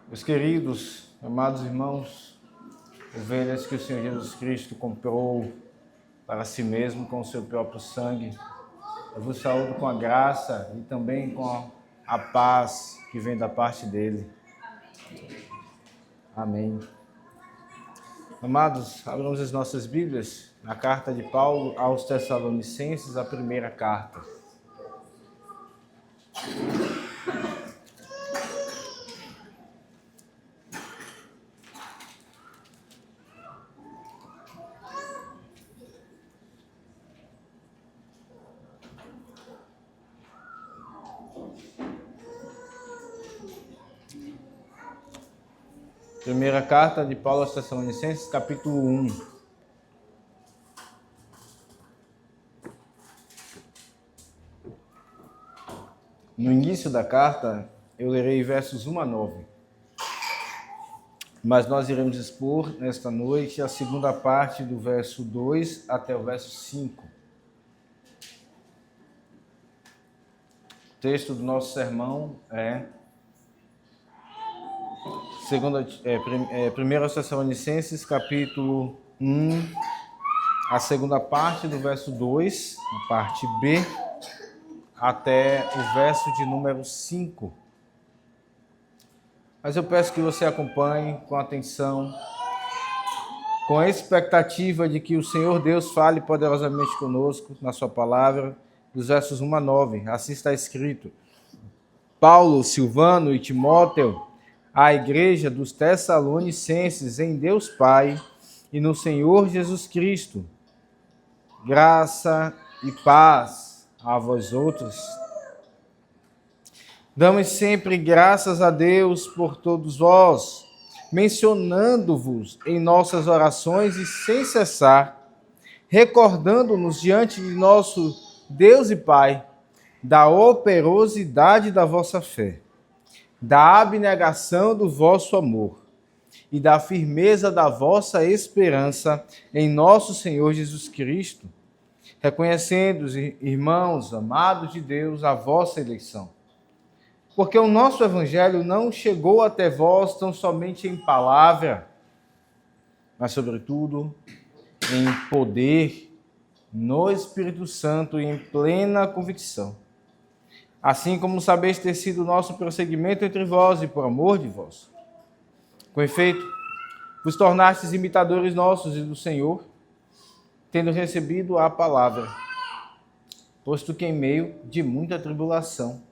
Meus queridos, amados irmãos, ovelhas que o Senhor Jesus Cristo comprou para si mesmo com o seu próprio sangue, eu vos saúdo com a graça e também com a paz que vem da parte dele. Amém. Amados, abramos as nossas Bíblias na carta de Paulo aos Tessalonicenses, a primeira carta. Primeira carta de Paulo aos Tessalonicenses, capítulo 1. No início da carta, eu lerei versos 1 a 9. Mas nós iremos expor nesta noite a segunda parte do verso 2 até o verso 5. O texto do nosso sermão é 1 Tessalonicenses, capítulo 1, a segunda parte do verso 2, a parte B, até o verso de número 5. Mas eu peço que você acompanhe com atenção, com a expectativa de que o Senhor Deus fale poderosamente conosco na sua palavra, dos versos 1 a 9. Assim está escrito: Paulo, Silvano e Timóteo, à igreja dos Tessalonicenses em Deus Pai e no Senhor Jesus Cristo, graça e paz a vós outros. Damos sempre graças a Deus por todos vós, mencionando-vos em nossas orações e sem cessar, recordando-nos diante de nosso Deus e Pai da operosidade da vossa fé, da abnegação do vosso amor e da firmeza da vossa esperança em nosso Senhor Jesus Cristo, reconhecendo, irmãos, amados de Deus, a vossa eleição. Porque o nosso evangelho não chegou até vós tão somente em palavra, mas sobretudo em poder, no Espírito Santo e em plena convicção. Assim como sabeis ter sido o nosso prosseguimento entre vós e por amor de vós. Com efeito, vos tornastes imitadores nossos e do Senhor, tendo recebido a palavra, posto que em meio de muita tribulação,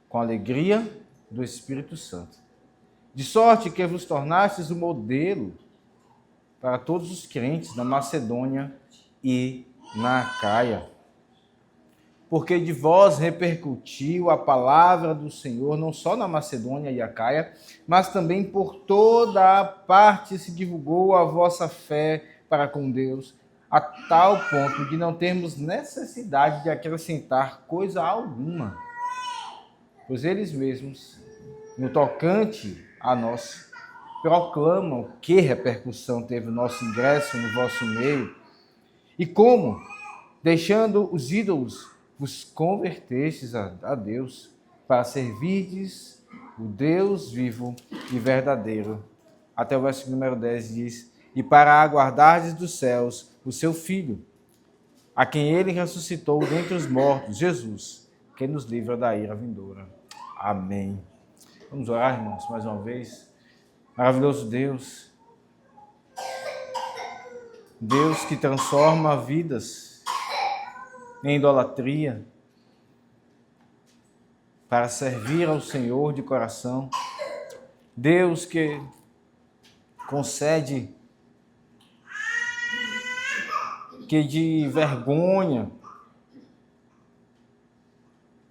com a alegria do Espírito Santo. De sorte que vos tornastes o modelo para todos os crentes na Macedônia e na Acaia. Porque de vós repercutiu a palavra do Senhor, não só na Macedônia e Acaia, mas também por toda a parte se divulgou a vossa fé para com Deus, a tal ponto de não termos necessidade de acrescentar coisa alguma. Pois eles mesmos, no tocante a nós, proclamam que repercussão teve o nosso ingresso no vosso meio e como, deixando os ídolos, vos convertestes a Deus para servirdes o Deus vivo e verdadeiro. Até o verso número 10 diz: e para aguardardes dos céus o seu Filho, a quem ele ressuscitou dentre os mortos, Jesus, que nos livra da ira vindoura. Amém. Vamos orar, irmãos, mais uma vez. Maravilhoso Deus. Deus que transforma vidas em idolatria para servir ao Senhor de coração. Deus que concede que de vergonha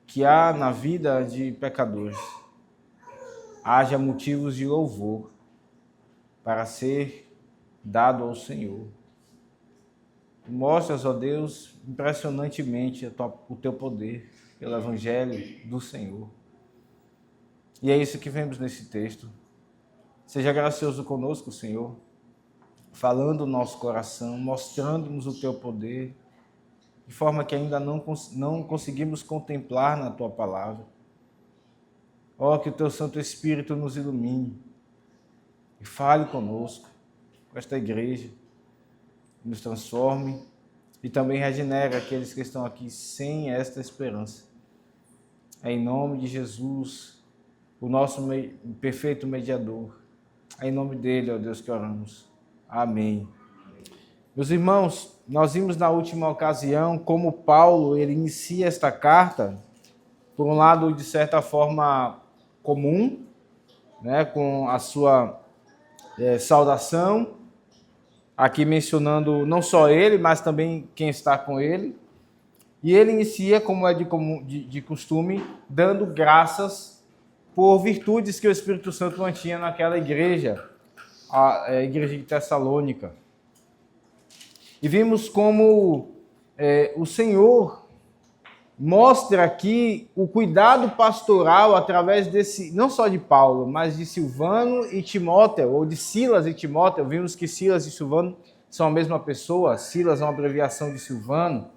que há na vida de pecadores, haja motivos de louvor para ser dado ao Senhor. Mostras, ó Deus, impressionantemente o teu poder pelo Evangelho do Senhor. E é isso que vemos nesse texto. Seja gracioso conosco, Senhor, falando no nosso coração, mostrando-nos o teu poder, de forma que ainda não conseguimos contemplar na tua palavra. Ó, que o teu Santo Espírito nos ilumine, e fale conosco, com esta igreja, nos transforme e também regenere aqueles que estão aqui sem esta esperança. É em nome de Jesus, o nosso perfeito mediador. É em nome dele, ó Deus, que oramos. Amém. Meus irmãos, nós vimos na última ocasião como Paulo ele inicia esta carta, por um lado, de certa forma comum, né, com a sua saudação, aqui mencionando não só ele, mas também quem está com ele. E ele inicia, como é de costume, dando graças por virtudes que o Espírito Santo mantinha naquela igreja, a igreja de Tessalônica. E vimos como o Senhor mostra aqui o cuidado pastoral através desse, não só de Paulo, mas de Silvano e Timóteo, ou de Silas e Timóteo. Vimos que Silas e Silvano são a mesma pessoa, Silas é uma abreviação de Silvano.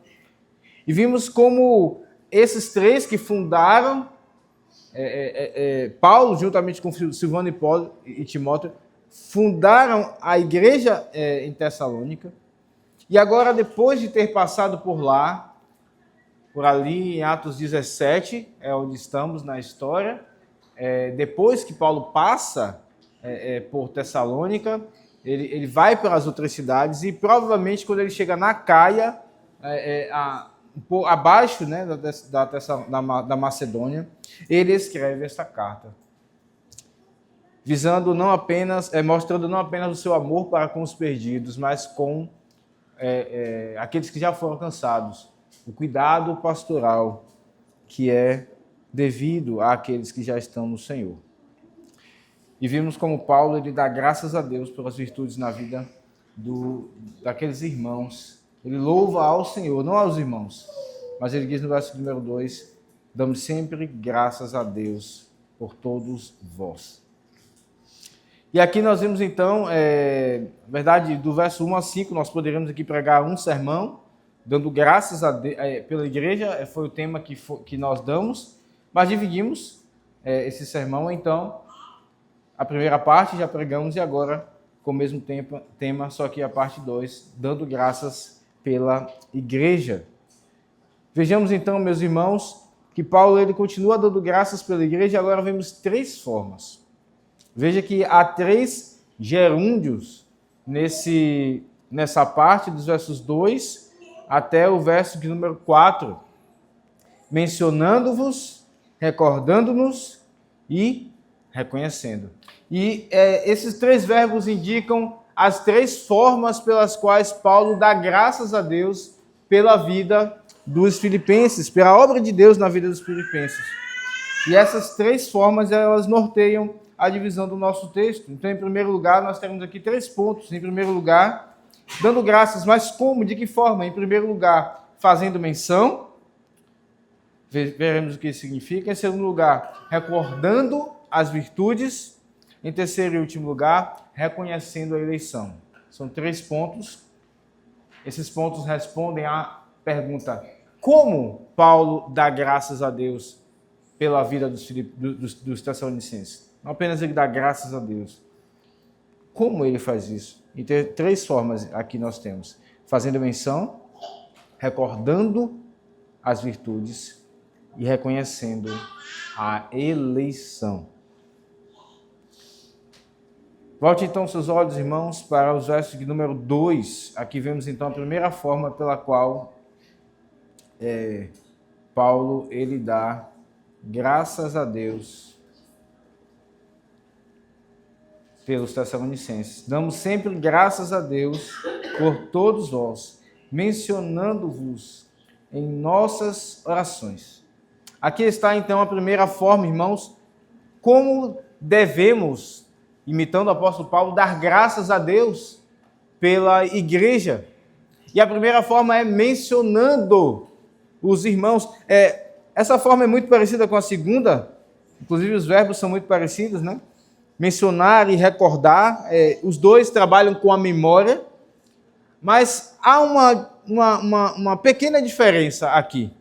E vimos como esses três que fundaram, Paulo, juntamente com Silvano e Timóteo, fundaram a igreja em Tessalônica. E agora, depois de ter passado por lá, por ali em Atos 17, é onde estamos na história, depois que Paulo passa por Tessalônica, ele vai para as outras cidades e provavelmente quando ele chega na Caia, abaixo, né, da Macedônia, ele escreve esta carta, visando não apenas, mostrando não apenas o seu amor para com os perdidos, mas com aqueles que já foram alcançados, o cuidado pastoral que é devido àqueles que já estão no Senhor. E vimos como Paulo ele dá graças a Deus pelas virtudes na vida daqueles irmãos. Ele louva ao Senhor, não aos irmãos. Mas ele diz no verso número 2, damos sempre graças a Deus por todos vós. E aqui nós vimos então, na verdade, do verso 1 a 5, nós poderíamos aqui pregar um sermão, dando graças a Deus, pela igreja, foi o tema que nós damos, mas dividimos esse sermão, então, a primeira parte já pregamos e agora com o mesmo tema, só que a parte 2, dando graças pela igreja. Vejamos então, meus irmãos, que Paulo ele continua dando graças pela igreja e agora vemos 3 formas. Veja que há 3 gerúndios nessa parte dos versos 2 até o verso de número 4, mencionando-vos, recordando-nos e reconhecendo. E esses 3 verbos indicam as 3 formas pelas quais Paulo dá graças a Deus pela vida dos filipenses, pela obra de Deus na vida dos filipenses. E essas 3 formas, elas norteiam a divisão do nosso texto. Então, em primeiro lugar, nós temos aqui 3 pontos. Em primeiro lugar, dando graças, mas como? De que forma? Em primeiro lugar, fazendo menção, veremos o que isso significa. Em segundo lugar, recordando as virtudes. Em terceiro e último lugar, reconhecendo a eleição. São 3 pontos. Esses pontos respondem à pergunta: como Paulo dá graças a Deus pela vida dos Tessalonicenses? Não apenas ele dá graças a Deus. Como ele faz isso? E tem 3 formas aqui nós temos: fazendo menção, recordando as virtudes e reconhecendo a eleição. Volte então seus olhos, irmãos, para os versos de número 2. Aqui vemos então a primeira forma pela qual Paulo ele dá graças a Deus pelos Tessalonicenses. Damos sempre graças a Deus por todos vós, mencionando-vos em nossas orações. Aqui está então a primeira forma, irmãos, como devemos, imitando o apóstolo Paulo, dar graças a Deus pela igreja. E a primeira forma é mencionando os irmãos. Essa forma é muito parecida com a segunda, inclusive os verbos são muito parecidos, né? Mencionar e recordar, os dois trabalham com a memória, mas há uma pequena diferença aqui.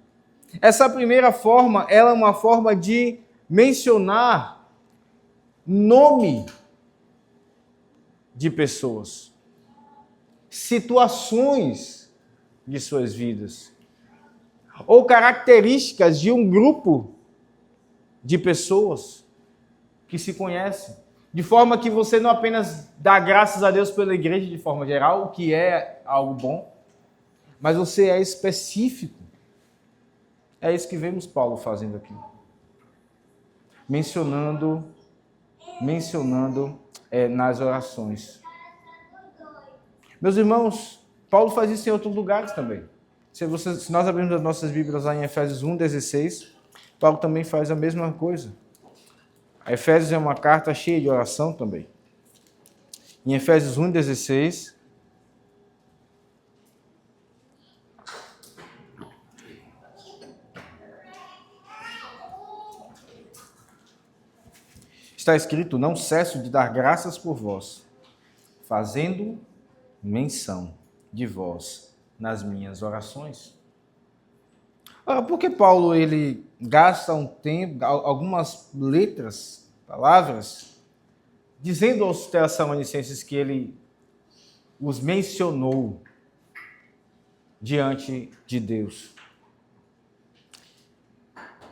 Essa primeira forma, ela é uma forma de mencionar nome de pessoas, situações de suas vidas, ou características de um grupo de pessoas que se conhecem, de forma que você não apenas dá graças a Deus pela igreja de forma geral, o que é algo bom, mas você é específico. É isso que vemos Paulo fazendo aqui. Mencionando nas orações. Meus irmãos, Paulo faz isso em outros lugares também. Se nós abrirmos as nossas Bíblias lá em Efésios 1:16, Paulo também faz a mesma coisa. A Efésios é uma carta cheia de oração também. Em Efésios 1:16, está escrito: não cesso de dar graças por vós, fazendo menção de vós nas minhas orações. Ora, por que Paulo ele gasta um tempo, algumas letras, palavras, dizendo aos Tessalonicenses que ele os mencionou diante de Deus?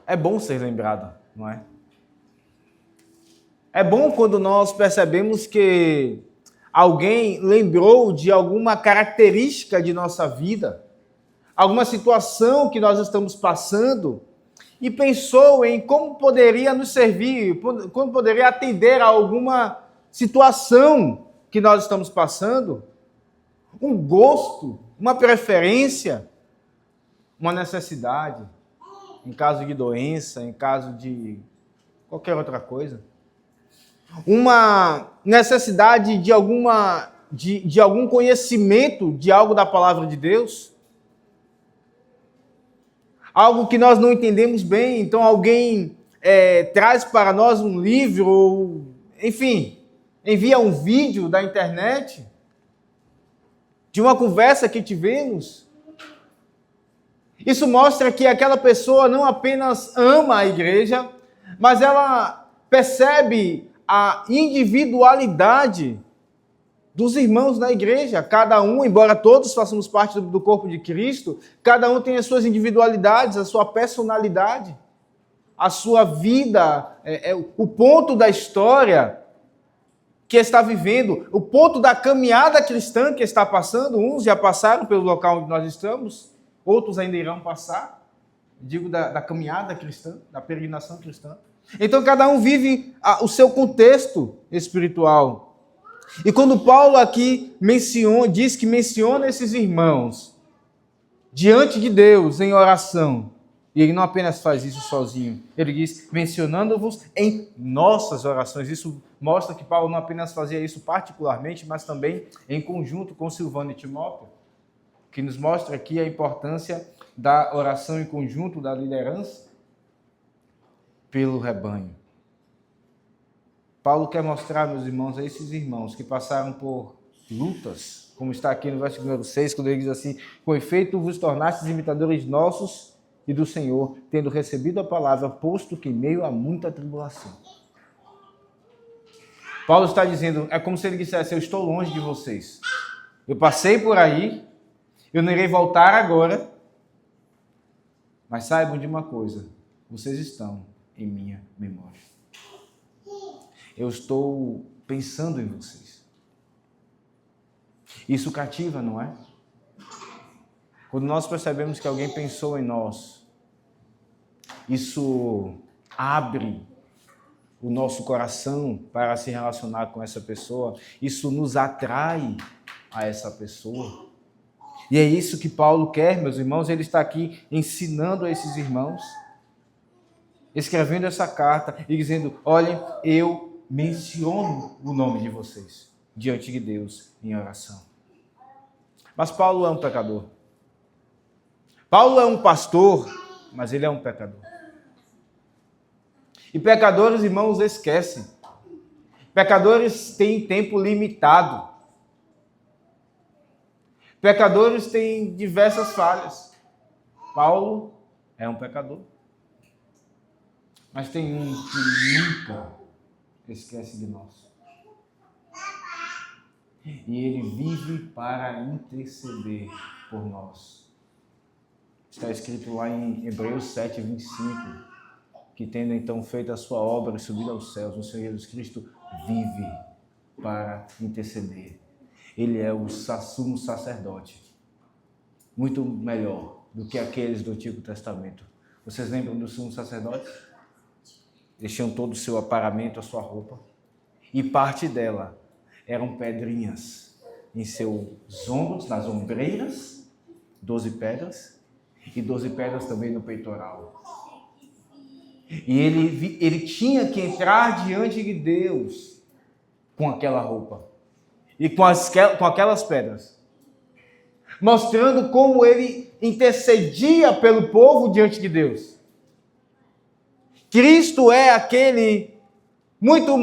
É bom ser lembrado, não é? É bom quando nós percebemos que alguém lembrou de alguma característica de nossa vida, alguma situação que nós estamos passando e pensou em como poderia nos servir, como poderia atender a alguma situação que nós estamos passando, um gosto, uma preferência, uma necessidade, em caso de doença, em caso de qualquer outra coisa. Uma necessidade de algum conhecimento de algo da palavra de Deus, algo que nós não entendemos bem, então alguém traz para nós um livro, ou, enfim, envia um vídeo da internet, de uma conversa que tivemos. Isso mostra que aquela pessoa não apenas ama a igreja, mas ela percebe a individualidade dos irmãos na igreja. Cada um, embora todos façamos parte do corpo de Cristo, cada um tem as suas individualidades, a sua personalidade, a sua vida, o ponto da história que está vivendo, o ponto da caminhada cristã que está passando. Uns já passaram pelo local onde nós estamos, outros ainda irão passar. Digo da caminhada cristã, da peregrinação cristã. Então, cada um vive o seu contexto espiritual. E quando Paulo aqui diz que menciona esses irmãos diante de Deus em oração, e ele não apenas faz isso sozinho, ele diz, mencionando-vos em nossas orações. Isso mostra que Paulo não apenas fazia isso particularmente, mas também em conjunto com Silvano e Timóteo, que nos mostra aqui a importância da oração em conjunto, da liderança pelo rebanho. Paulo quer mostrar, meus irmãos, a esses irmãos que passaram por lutas, como está aqui no versículo número 6, quando ele diz assim: com efeito vos tornastes imitadores nossos e do Senhor, tendo recebido a palavra, posto que em meio a muita tribulação. Paulo está dizendo, é como se ele dissesse: eu estou longe de vocês. Eu passei por aí, eu não irei voltar agora, mas saibam de uma coisa, vocês estão em minha memória. Eu estou pensando em vocês. Isso cativa, não é? Quando nós percebemos que alguém pensou em nós, isso abre o nosso coração para se relacionar com essa pessoa, isso nos atrai a essa pessoa. E é isso que Paulo quer, meus irmãos. Ele está aqui ensinando a esses irmãos, escrevendo essa carta e dizendo: olhem, eu menciono o nome de vocês diante de Deus em oração. Mas Paulo é um pecador. Paulo é um pastor, mas ele é um pecador. E pecadores, irmãos, esquecem. Pecadores têm tempo limitado. Pecadores têm diversas falhas. Paulo é um pecador. Mas tem um que nunca esquece de nós. e ele vive para interceder por nós. Está escrito lá em Hebreus 7, 25, que tendo então feito a sua obra e subido aos céus, o Senhor Jesus Cristo vive para interceder. Ele é o sumo sacerdote, muito melhor do que aqueles do Antigo Testamento. Vocês lembram do sumo sacerdote? Eles tinham todo o seu aparamento, a sua roupa, e parte dela eram pedrinhas em seus ombros, nas ombreiras, 12 pedras, e 12 pedras também no peitoral. E ele tinha que entrar diante de Deus com aquela roupa e com aquelas pedras, mostrando como ele intercedia pelo povo diante de Deus. Cristo é aquele muito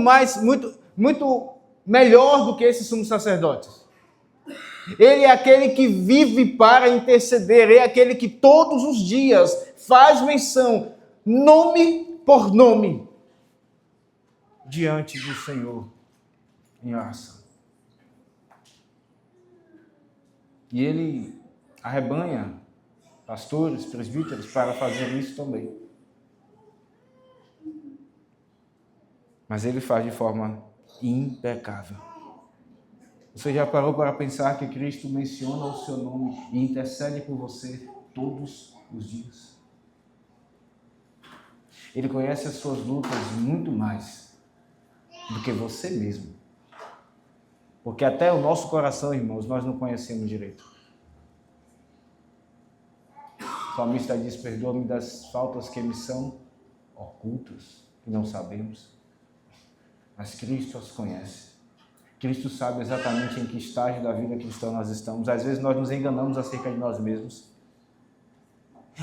melhor do que esses sumos sacerdotes. Ele é aquele que vive para interceder, é aquele que todos os dias faz menção, nome por nome, diante do Senhor em oração. E ele arrebanha pastores, presbíteros para fazer isso também. Mas ele faz de forma impecável. Você já parou para pensar que Cristo menciona o seu nome e intercede por você todos os dias? Ele conhece as suas lutas muito mais do que você mesmo. Porque até o nosso coração, irmãos, nós não conhecemos direito. O salmista diz: perdoa-me das faltas que me são ocultas, que não sabemos. Mas Cristo as conhece. Cristo sabe exatamente em que estágio da vida cristã nós estamos. Às vezes nós nos enganamos acerca de nós mesmos.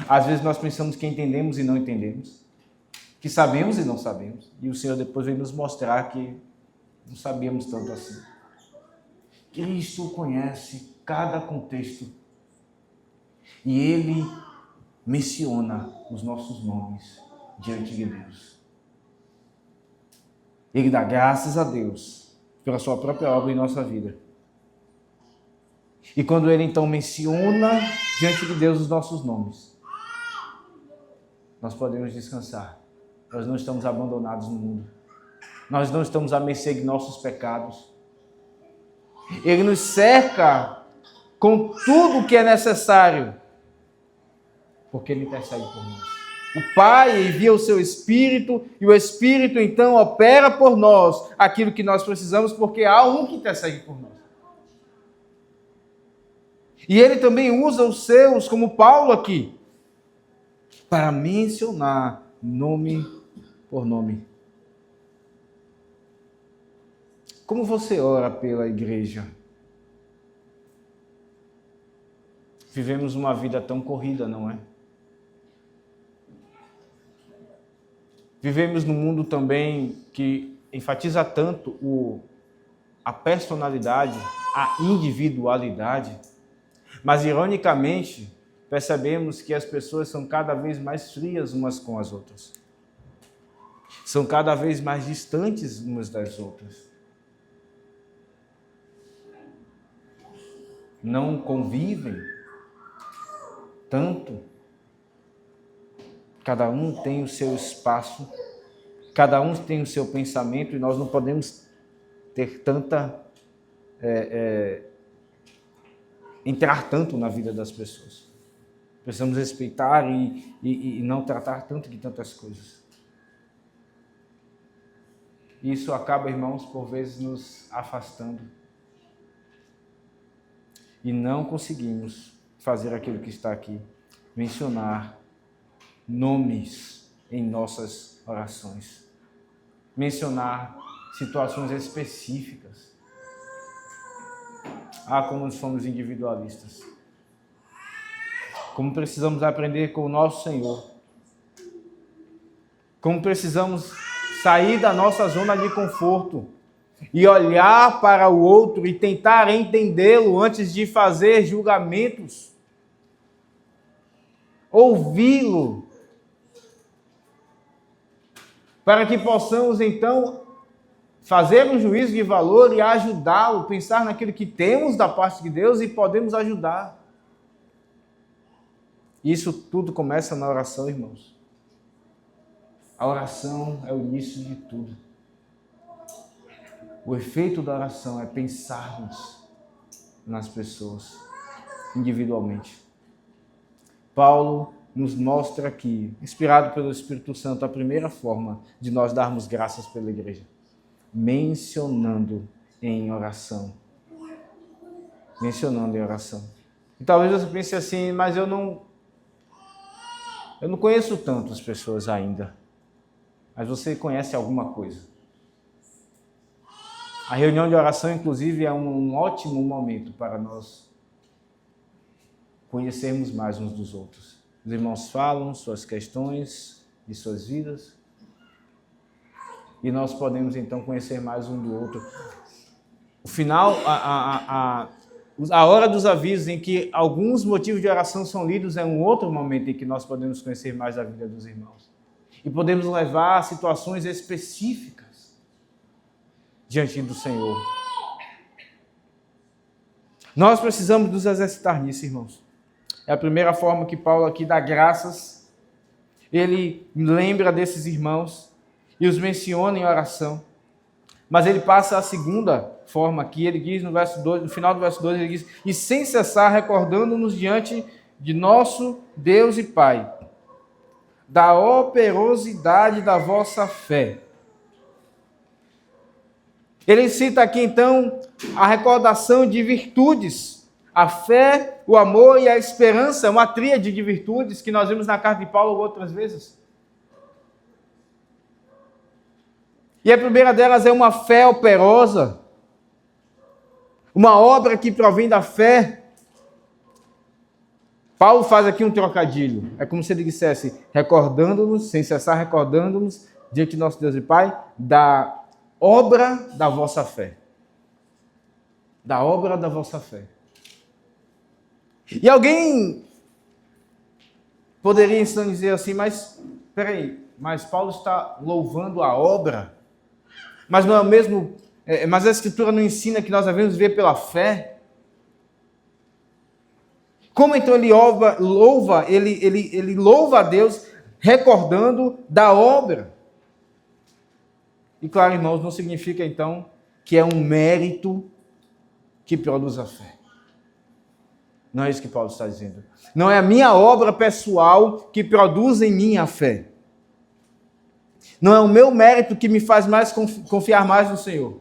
Às vezes nós pensamos que entendemos e não entendemos. Que sabemos e não sabemos. E o Senhor depois vem nos mostrar que não sabíamos tanto assim. Cristo conhece cada contexto. E Ele menciona os nossos nomes diante de Deus. Ele dá graças a Deus pela sua própria obra em nossa vida. E quando Ele então menciona diante de Deus os nossos nomes, nós podemos descansar. Nós não estamos abandonados no mundo. Nós não estamos à mercê de nossos pecados. Ele nos cerca com tudo o que é necessário, porque Ele intercede por nós. O Pai envia o seu Espírito e o Espírito então opera por nós aquilo que nós precisamos, porque há um que intercede por nós. E Ele também usa os seus, como Paulo aqui, para mencionar nome por nome. Como você ora pela igreja? Vivemos uma vida tão corrida, não é? Vivemos num mundo também que enfatiza tanto a personalidade, a individualidade, mas ironicamente percebemos que as pessoas são cada vez mais frias umas com as outras. São cada vez mais distantes umas das outras. Não convivem tanto. Cada um tem o seu espaço, cada um tem o seu pensamento, e nós não podemos ter entrar tanto na vida das pessoas. Precisamos respeitar e não tratar tanto de tantas coisas. Isso acaba, irmãos, por vezes nos afastando. E não conseguimos fazer aquilo que está aqui, mencionar nomes em nossas orações, mencionar situações específicas. Como somos individualistas. Como precisamos aprender com o nosso Senhor. Como precisamos sair da nossa zona de conforto e olhar para o outro e tentar entendê-lo antes de fazer julgamentos. Ouvi-lo. Para que possamos, então, fazer um juízo de valor e ajudá-lo, pensar naquilo que temos da parte de Deus e podemos ajudar. Isso tudo começa na oração, irmãos. A oração é o início de tudo. O efeito da oração é pensarmos nas pessoas individualmente. Paulo nos mostra aqui, inspirado pelo Espírito Santo, a primeira forma de nós darmos graças pela igreja. Mencionando em oração. Mencionando em oração. E talvez você pense assim, mas eu não conheço tantas pessoas ainda. Mas você conhece alguma coisa. A reunião de oração, inclusive, é um ótimo momento para nós conhecermos mais uns dos outros. Os irmãos falam suas questões de suas vidas e nós podemos então conhecer mais um do outro. O final, a hora dos avisos em que alguns motivos de oração são lidos é um outro momento em que nós podemos conhecer mais a vida dos irmãos. E podemos levar a situações específicas diante do Senhor. Nós precisamos nos exercitar nisso, irmãos. É a primeira forma que Paulo aqui dá graças. Ele lembra desses irmãos e os menciona em oração. Mas ele passa a segunda forma aqui, ele diz no verso 2, no final do verso 2, ele diz: e sem cessar recordando-nos diante de nosso Deus e Pai, da operosidade da vossa fé. Ele cita aqui então a recordação de virtudes, a fé, o amor e a esperança, uma tríade de virtudes que nós vimos na carta de Paulo outras vezes. E a primeira delas é uma fé operosa, uma obra que provém da fé. Paulo faz aqui um trocadilho, é como se ele dissesse, recordando-nos, sem cessar recordando-nos, diante de nosso Deus e Pai, da obra da vossa fé. Da obra da vossa fé. E alguém poderia então dizer assim, mas Paulo está louvando a obra? Mas não é o mesmo, mas a Escritura não ensina que nós devemos viver pela fé? Como então ele louva a Deus recordando da obra? E claro, irmãos, não significa então que é um mérito que produz a fé. Não é isso que Paulo está dizendo. Não é a minha obra pessoal que produz em mim a fé. Não é o meu mérito que me faz mais confiar mais no Senhor.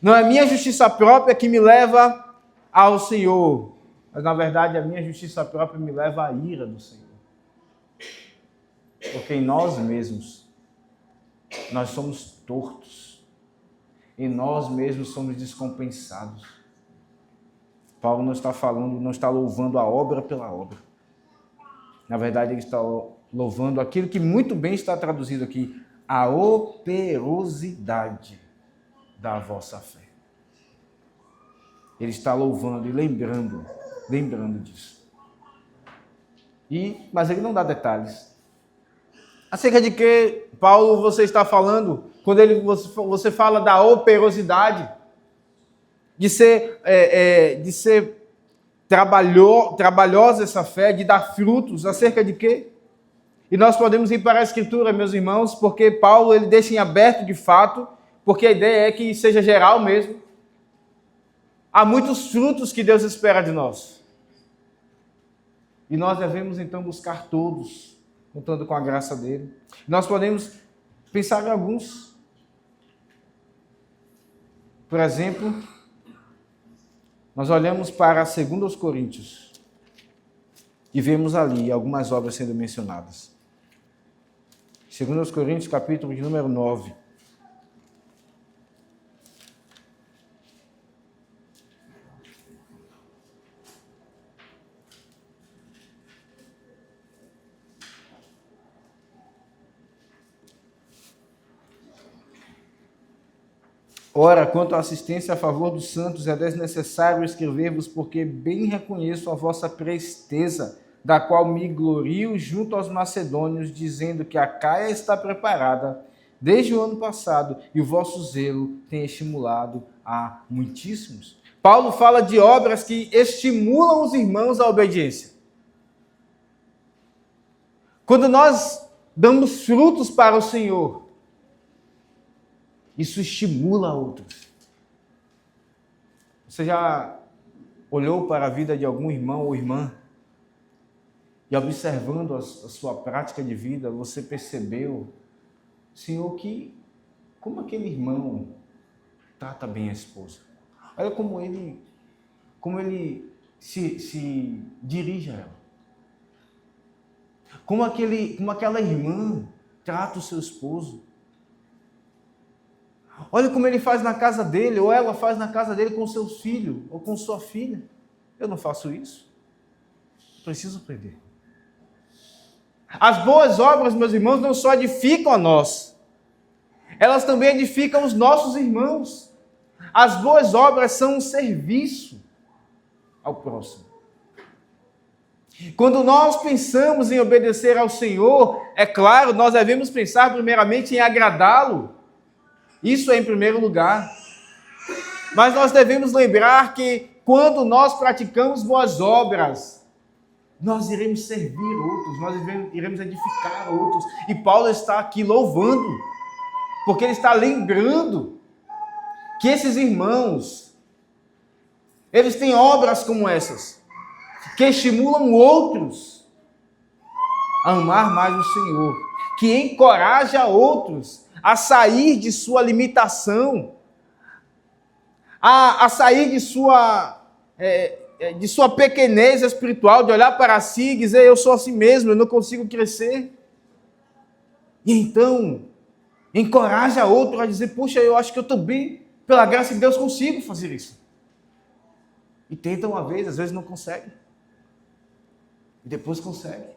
Não é a minha justiça própria que me leva ao Senhor. Mas, na verdade, a minha justiça própria me leva à ira do Senhor. Porque em nós mesmos, nós somos tortos. Em nós mesmos somos descompensados. Paulo não está falando, não está louvando a obra pela obra. Na verdade, ele está louvando aquilo que muito bem está traduzido aqui, a operosidade da vossa fé. Ele está louvando e lembrando disso. Mas ele não dá detalhes. Acerca de que, Paulo, você está falando, quando você fala da operosidade, de ser trabalhosa essa fé, de dar frutos, acerca de quê? E nós podemos ir para a Escritura, meus irmãos, porque Paulo ele deixa em aberto de fato, porque a ideia é que seja geral mesmo. Há muitos frutos que Deus espera de nós. E nós devemos então buscar todos, contando com a graça dele. Nós podemos pensar em alguns. Por exemplo, nós olhamos para 2 Coríntios e vemos ali algumas obras sendo mencionadas. 2 Coríntios, capítulo de número 9. Ora, quanto à assistência a favor dos santos, é desnecessário escrever-vos, porque bem reconheço a vossa presteza, da qual me glorio junto aos macedônios, dizendo que a Caia está preparada, desde o ano passado, e o vosso zelo tem estimulado a muitíssimos. Paulo fala de obras que estimulam os irmãos à obediência. Quando nós damos frutos para o Senhor, isso estimula outros. Você já olhou para a vida de algum irmão ou irmã e observando a sua prática de vida, você percebeu, Senhor, como aquele irmão trata bem a esposa. Olha como ele se dirige a ela. Como aquela irmã trata o seu esposo. Olha como ele faz na casa dele, ou ela faz na casa dele com seu filho, ou com sua filha. Eu não faço isso. Preciso aprender. As boas obras, meus irmãos, não só edificam a nós, elas também edificam os nossos irmãos. As boas obras são um serviço ao próximo. Quando nós pensamos em obedecer ao Senhor, é claro, nós devemos pensar primeiramente em agradá-lo. Isso é em primeiro lugar. Mas nós devemos lembrar que quando nós praticamos boas obras, nós iremos servir outros, nós iremos edificar outros. E Paulo está aqui louvando, porque ele está lembrando que esses irmãos, eles têm obras como essas, que estimulam outros a amar mais o Senhor, que encoraja outros a sair de sua limitação, a sair de sua pequenez espiritual, de olhar para si e dizer, eu sou assim mesmo, eu não consigo crescer. E então, encoraja outro a dizer, puxa, eu acho que eu também, pela graça de Deus, consigo fazer isso. E tenta uma vez, às vezes não consegue. E depois consegue.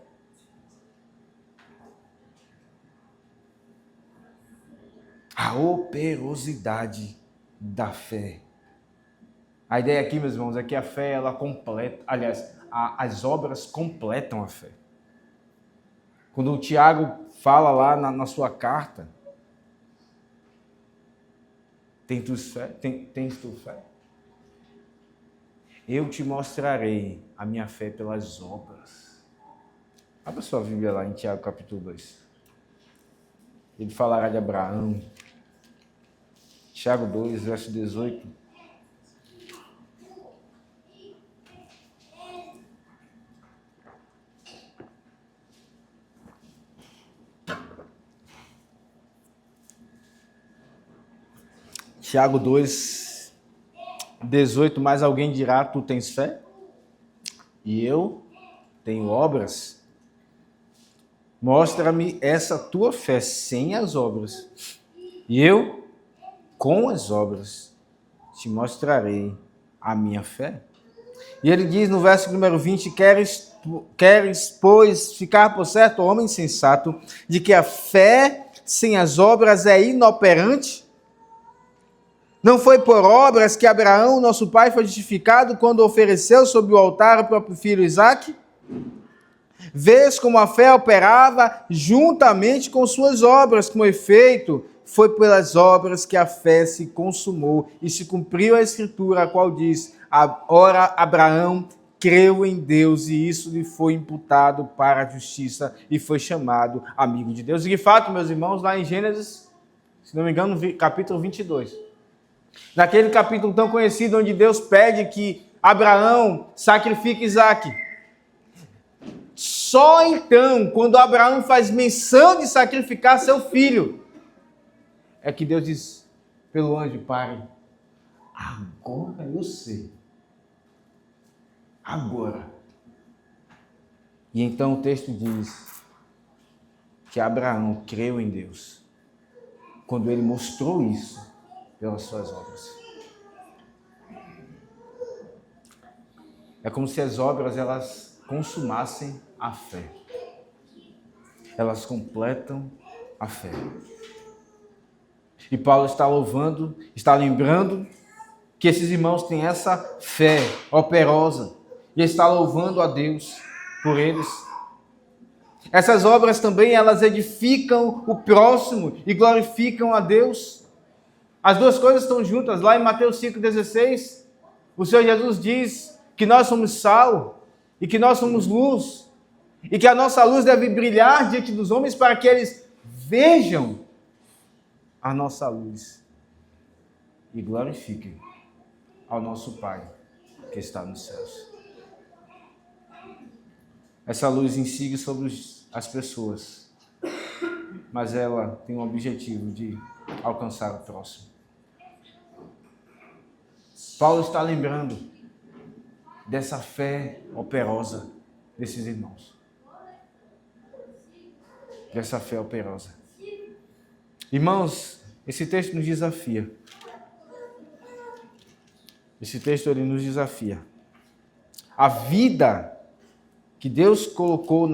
A operosidade da fé. A ideia aqui, meus irmãos, é que a fé, ela completa, aliás, as obras completam a fé. Quando o Tiago fala lá na sua carta, tens tu fé? Eu te mostrarei a minha fé pelas obras. Abra sua Bíblia lá em Tiago capítulo 2. Ele falará de Abraão. Tiago 2, verso 18. Tiago 2, 18, mais alguém dirá, tu tens fé? E eu tenho obras? Mostra-me essa tua fé sem as obras. E eu, com as obras, te mostrarei a minha fé. E ele diz no verso número 20, queres, pois, ficar por certo, homem sensato, de que a fé sem as obras é inoperante? Não foi por obras que Abraão, nosso pai, foi justificado quando ofereceu sobre o altar o próprio filho Isaque? Vês como a fé operava juntamente com suas obras, com efeito, foi pelas obras que a fé se consumou e se cumpriu a escritura, a qual diz, ora Abraão creu em Deus e isso lhe foi imputado para a justiça e foi chamado amigo de Deus. E de fato, meus irmãos, lá em Gênesis, se não me engano, capítulo 22, naquele capítulo tão conhecido onde Deus pede que Abraão sacrifique Isaque. Só então, quando Abraão faz menção de sacrificar seu filho, é que Deus diz pelo anjo, pare. Agora eu sei. Agora. E então o texto diz que Abraão creu em Deus quando ele mostrou isso pelas suas obras. É como se as obras, elas consumassem a fé. Elas completam a fé. E Paulo está louvando, está lembrando que esses irmãos têm essa fé operosa. E está louvando a Deus por eles. Essas obras também, elas edificam o próximo e glorificam a Deus. As duas coisas estão juntas. Lá em Mateus 5,16, o Senhor Jesus diz que nós somos sal e que nós somos luz. E que a nossa luz deve brilhar diante dos homens para que eles vejam a nossa luz e glorifiquem ao nosso Pai que está nos céus. Essa luz incide sobre as pessoas, mas ela tem o objetivo de alcançar o próximo. Paulo está lembrando dessa fé operosa desses irmãos. Dessa fé operosa. Irmãos, esse texto nos desafia. Esse texto ele nos desafia. A vida que Deus colocou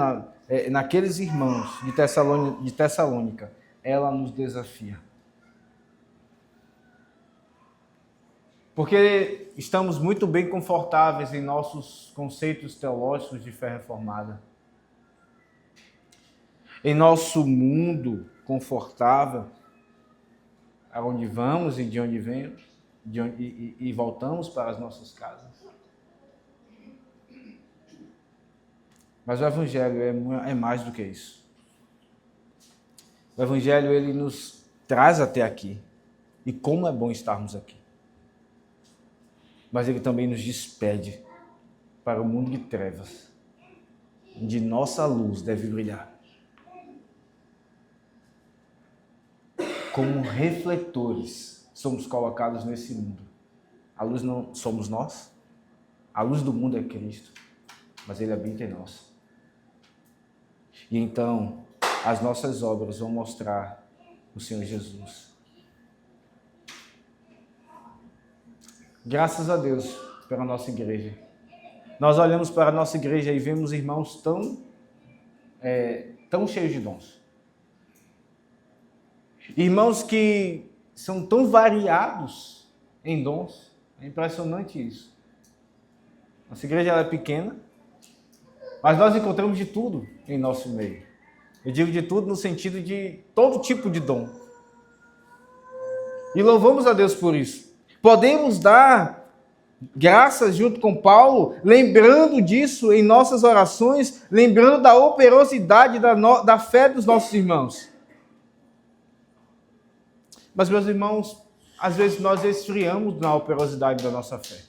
naqueles irmãos de Tessalônica, ela nos desafia. Porque estamos muito bem confortáveis em nossos conceitos teológicos de fé reformada. Em nosso mundo confortável, aonde vamos e de onde vemos, e voltamos para as nossas casas. Mas o Evangelho é mais do que isso. O Evangelho, ele nos traz até aqui. E como é bom estarmos aqui. Mas ele também nos despede para o mundo de trevas, onde nossa luz deve brilhar. Como refletores, somos colocados nesse mundo. A luz não somos nós. A luz do mundo é Cristo. Mas ele habita em nós. E então, as nossas obras vão mostrar o Senhor Jesus. Graças a Deus pela nossa igreja. Nós olhamos para a nossa igreja e vemos irmãos tão cheios de dons. Irmãos que são tão variados em dons. É impressionante isso. Nossa igreja ela é pequena, mas nós encontramos de tudo em nosso meio. Eu digo de tudo no sentido de todo tipo de dom. E louvamos a Deus por isso. Podemos dar graças junto com Paulo, lembrando disso em nossas orações, lembrando da operosidade da fé dos nossos irmãos. Mas, meus irmãos, às vezes nós esfriamos na operosidade da nossa fé.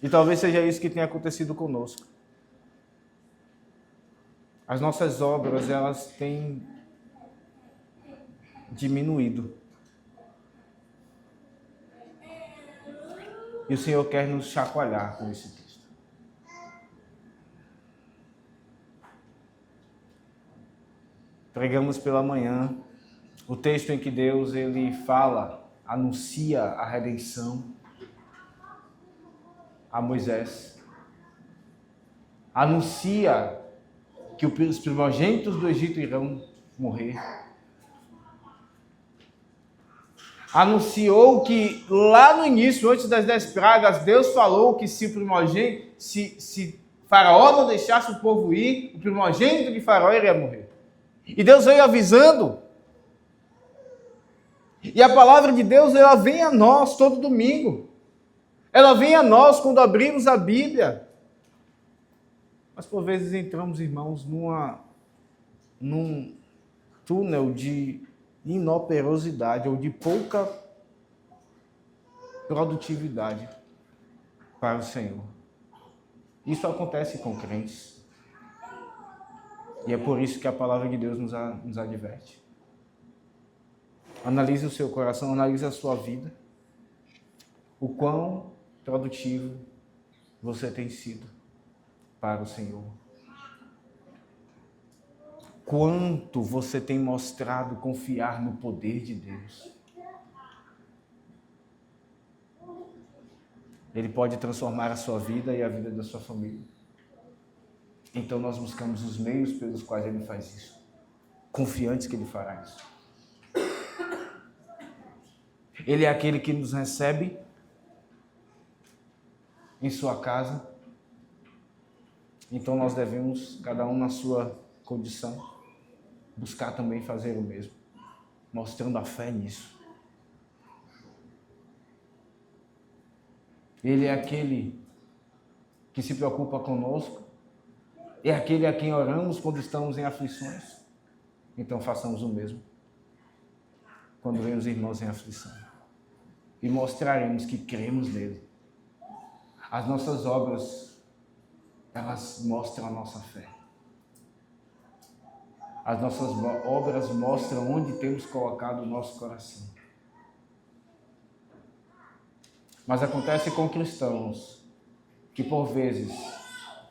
E talvez seja isso que tenha acontecido conosco. As nossas obras, elas têm diminuído. E o Senhor quer nos chacoalhar com esse texto. Pregamos pela manhã o texto em que Deus ele fala, anuncia a redenção a Moisés. Anuncia que os primogênitos do Egito irão morrer. Anunciou que lá no início, antes das 10 pragas, Deus falou que se Faraó não deixasse o povo ir, o primogênito de Faraó iria morrer. E Deus veio avisando. E a palavra de Deus, ela vem a nós todo domingo. Ela vem a nós quando abrimos a Bíblia. Mas por vezes entramos, irmãos, num túnel de inoperosidade ou de pouca produtividade para o Senhor. Isso acontece com crentes. E é por isso que a palavra de Deus nos adverte. Analise o seu coração, analise a sua vida. O quão produtivo você tem sido para o Senhor. Quanto você tem mostrado confiar no poder de Deus. Ele pode transformar a sua vida e a vida da sua família. Então nós buscamos os meios pelos quais Ele faz isso. Confiantes que Ele fará isso. Ele é aquele que nos recebe em sua casa Então nós devemos, cada um na sua condição, buscar também fazer o mesmo, mostrando a fé nisso. Ele é aquele que se preocupa conosco, é aquele a quem oramos quando estamos em aflições. Então façamos o mesmo quando vemos irmãos em aflição. E mostraremos que cremos nele. As nossas obras, elas mostram a nossa fé. As nossas obras mostram onde temos colocado o nosso coração. Mas acontece com cristãos que, por vezes,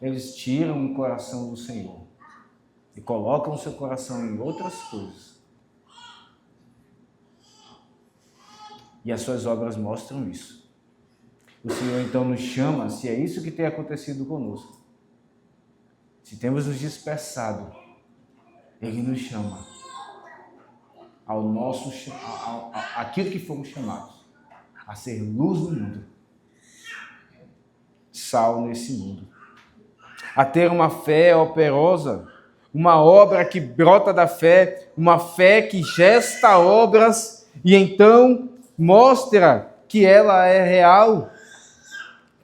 eles tiram o coração do Senhor e colocam o seu coração em outras coisas. E as suas obras mostram isso. O Senhor então nos chama, se é isso que tem acontecido conosco, se temos nos dispersado, Ele nos chama aquilo que fomos chamados, a ser luz no mundo, sal nesse mundo, a ter uma fé operosa, uma obra que brota da fé, uma fé que gesta obras e então mostra que ela é real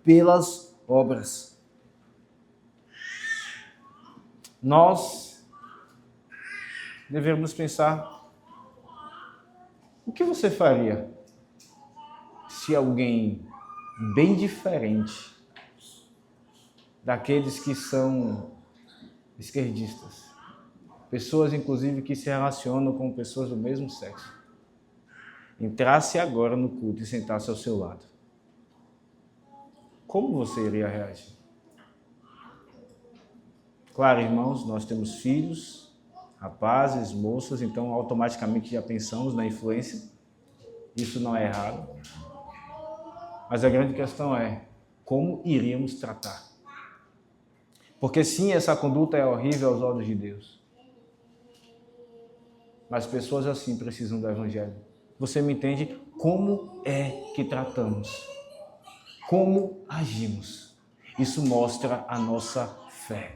pelas obras. Nós devemos pensar: o que você faria se alguém bem diferente daqueles que são esquerdistas, pessoas inclusive que se relacionam com pessoas do mesmo sexo, entrasse agora no culto e sentasse ao seu lado? Como você iria reagir? Claro, irmãos, nós temos filhos, rapazes, moças, então automaticamente já pensamos na influência. Isso não é errado. Mas a grande questão é como iríamos tratar. Porque sim, essa conduta é horrível aos olhos de Deus. Mas pessoas assim precisam do Evangelho. Você me entende? Como é que tratamos? Como agimos? Isso mostra a nossa fé.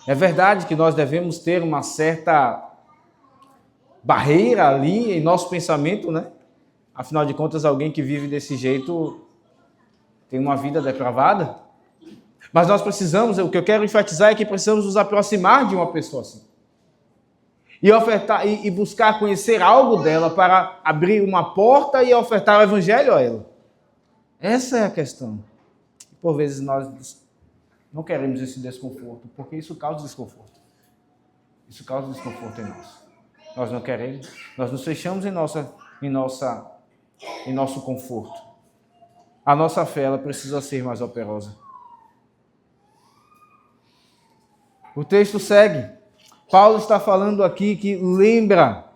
É verdade que nós devemos ter uma certa barreira ali em nosso pensamento, né? Afinal de contas, alguém que vive desse jeito tem uma vida depravada. Mas nós precisamos, o que eu quero enfatizar é que precisamos nos aproximar de uma pessoa assim. E ofertar e buscar conhecer algo dela para abrir uma porta e ofertar o Evangelho a ela. Essa é a questão. Por vezes nós não queremos esse desconforto, porque isso causa desconforto. Isso causa desconforto em nós. Nós não queremos, nós nos fechamos em nosso conforto. A nossa fé, ela precisa ser mais operosa. O texto segue. Paulo está falando aqui que lembra.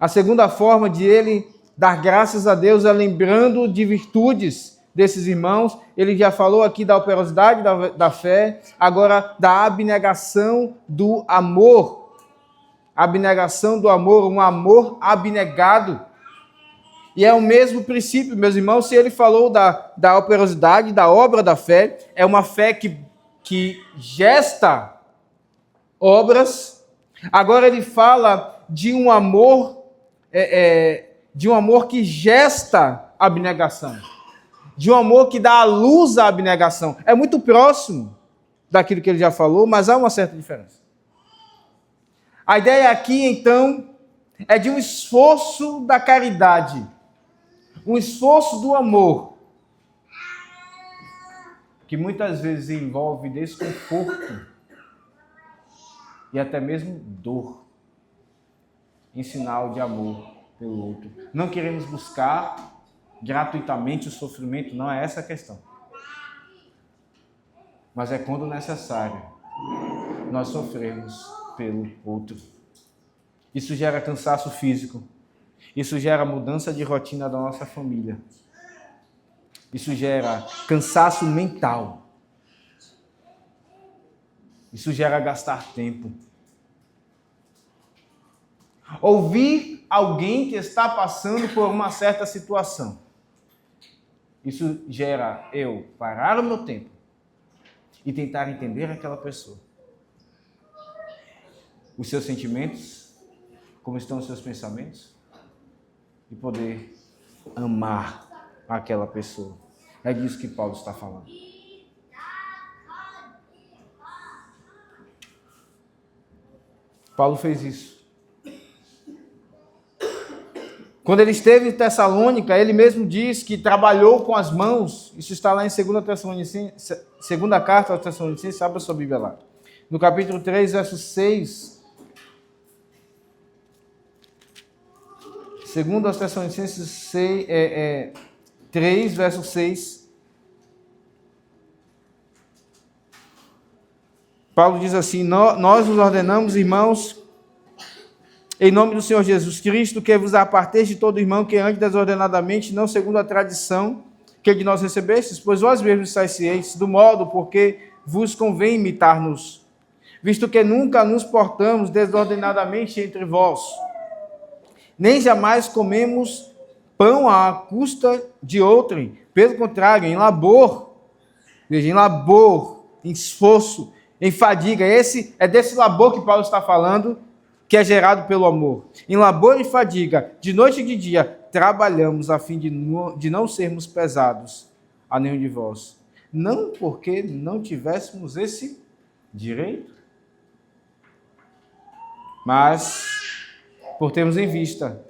A segunda forma de ele dar graças a Deus é lembrando de virtudes desses irmãos. Ele já falou aqui da operosidade da fé, agora da abnegação do amor. Abnegação do amor, um amor abnegado. E é o mesmo princípio, meus irmãos, se ele falou da operosidade, da obra da fé, é uma fé que gesta obras. Agora ele fala de um amor, que gesta abnegação, de um amor que dá à luz à abnegação. É muito próximo daquilo que ele já falou, mas há uma certa diferença. A ideia aqui, então, é de um esforço da caridade, um esforço do amor, que muitas vezes envolve desconforto e até mesmo dor, em sinal de amor pelo outro. Não queremos buscar gratuitamente o sofrimento, não é essa a questão. Mas é quando necessário nós sofremos pelo outro. Isso gera cansaço físico, isso gera mudança de rotina da nossa família, isso gera cansaço mental, isso gera gastar tempo. Ouvir alguém que está passando por uma certa situação Isso gera eu parar o meu tempo e tentar entender aquela pessoa. Os seus sentimentos, como estão os seus pensamentos, e poder amar aquela pessoa. É disso que Paulo está falando. Paulo fez isso. Quando ele esteve em Tessalônica, ele mesmo diz que trabalhou com as mãos. Isso está lá em 2 carta aos Tessalonicenses, abra sua Bíblia lá. No capítulo 3, verso 6. 2 aos Tessalonicenses 3, verso 6. Paulo diz assim: nós os ordenamos, irmãos, em nome do Senhor Jesus Cristo, que vos aparteis de todo irmão que ande desordenadamente, não segundo a tradição que de nós recebestes, pois vós mesmos estáis cientes do modo porque vos convém imitar-nos, visto que nunca nos portamos desordenadamente entre vós, nem jamais comemos pão à custa de outrem, pelo contrário, em labor, veja, em labor, em esforço, em fadiga. É desse labor que Paulo está falando, que é gerado pelo amor. Em labor e fadiga, de noite e de dia, trabalhamos a fim de não sermos pesados a nenhum de vós. Não porque não tivéssemos esse direito, mas por termos em vista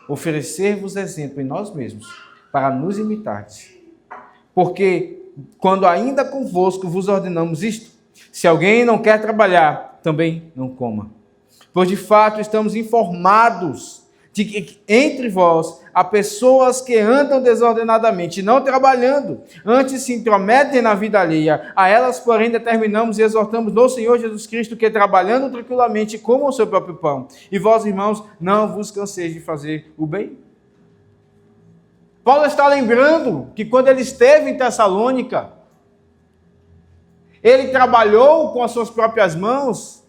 oferecer-vos exemplo em nós mesmos, para nos imitardes. Porque quando ainda convosco vos ordenamos isto, se alguém não quer trabalhar, também não coma. Pois de fato estamos informados de que entre vós há pessoas que andam desordenadamente, não trabalhando, antes se intrometem na vida alheia. A elas, porém, determinamos e exortamos no Senhor Jesus Cristo que, trabalhando tranquilamente, comam o seu próprio pão. E vós, irmãos, não vos canseis de fazer o bem. Paulo está lembrando que quando ele esteve em Tessalônica, ele trabalhou com as suas próprias mãos,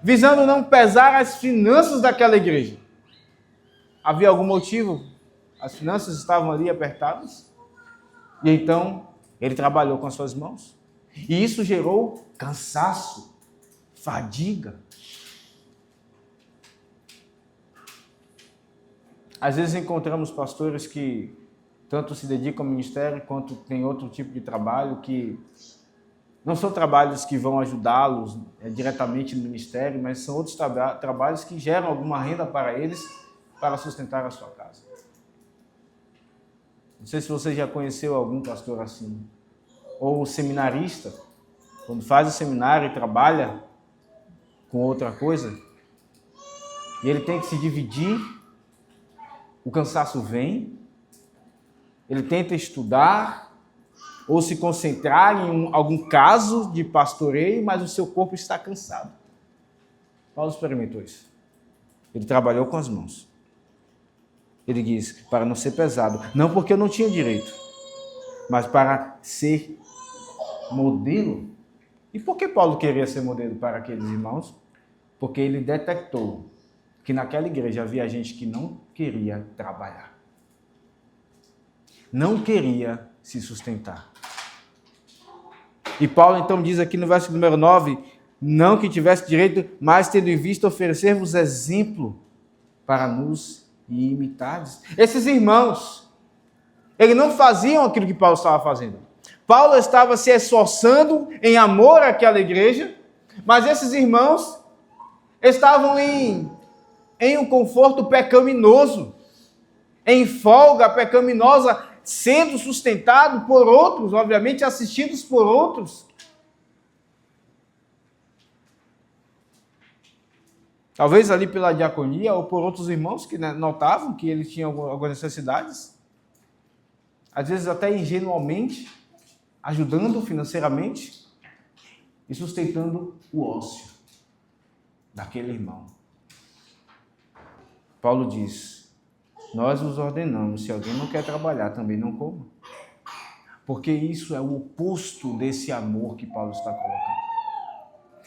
visando não pesar as finanças daquela igreja. Havia algum motivo? As finanças estavam ali apertadas. E então, ele trabalhou com as suas mãos. E isso gerou cansaço, fadiga. Às vezes encontramos pastores que tanto se dedicam ao ministério, quanto têm outro tipo de trabalho que não são trabalhos que vão ajudá-los diretamente no ministério, mas são outros trabalhos que geram alguma renda para eles, para sustentar a sua casa. Não sei se você já conheceu algum pastor assim. Ou o seminarista, quando faz o seminário e trabalha com outra coisa, e ele tem que se dividir, o cansaço vem, ele tenta estudar, ou se concentrar em algum caso de pastoreio, mas o seu corpo está cansado. Paulo experimentou isso. Ele trabalhou com as mãos. Ele diz, para não ser pesado, não porque eu não tinha direito, mas para ser modelo. E por que Paulo queria ser modelo para aqueles irmãos? Porque ele detectou que naquela igreja havia gente que não queria trabalhar. Não queria se sustentar. E Paulo então diz aqui no verso número 9, não que tivesse direito, mas tendo em vista oferecer-vos exemplo para nos imitardes. Esses irmãos, eles não faziam aquilo que Paulo estava fazendo. Paulo estava se esforçando em amor àquela igreja, mas esses irmãos estavam em um conforto pecaminoso, em folga pecaminosa, sendo sustentado por outros, obviamente assistidos por outros. Talvez ali pela diaconia ou por outros irmãos que notavam que eles tinham algumas necessidades. Às vezes até ingenuamente, ajudando financeiramente e sustentando o ócio daquele irmão. Paulo diz, nós os ordenamos, se alguém não quer trabalhar, também não coma. Porque isso é o oposto desse amor que Paulo está colocando.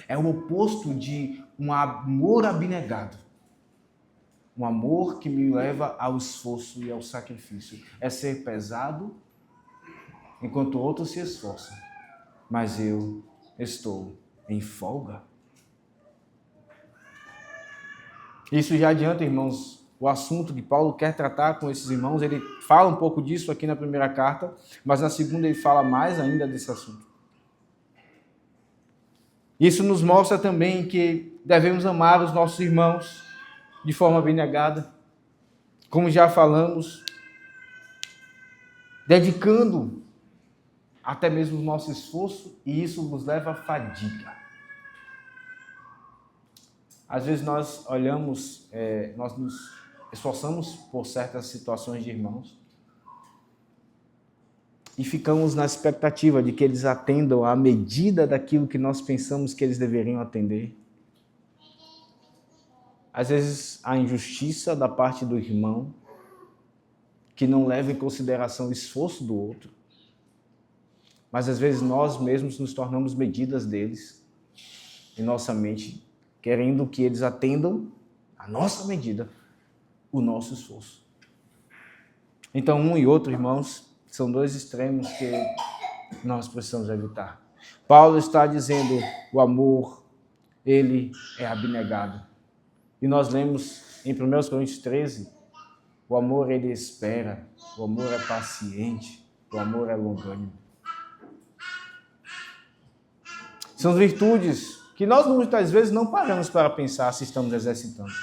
É o oposto de um amor abnegado. Um amor que me leva ao esforço e ao sacrifício. É ser pesado enquanto outros se esforçam, mas eu estou em folga. Isso já adianta, irmãos, o assunto que Paulo quer tratar com esses irmãos. Ele fala um pouco disso aqui na primeira carta, mas na segunda ele fala mais ainda desse assunto. Isso nos mostra também que devemos amar os nossos irmãos de forma abnegada, como já falamos, dedicando até mesmo o nosso esforço, e isso nos leva à fadiga. Às vezes nós olhamos, nós nos esforçamos por certas situações de irmãos e ficamos na expectativa de que eles atendam à medida daquilo que nós pensamos que eles deveriam atender. Às vezes a injustiça da parte do irmão, que não leva em consideração o esforço do outro, mas às vezes nós mesmos nos tornamos medidas deles em nossa mente, querendo que eles atendam a nossa medida, o nosso esforço. Então, um e outro, irmãos, são dois extremos que nós precisamos evitar. Paulo está dizendo, o amor, ele é abnegado. E nós lemos em 1 Coríntios 13, o amor, ele espera, o amor é paciente, o amor é longânimo. São virtudes que nós muitas vezes não paramos para pensar se estamos exercitando.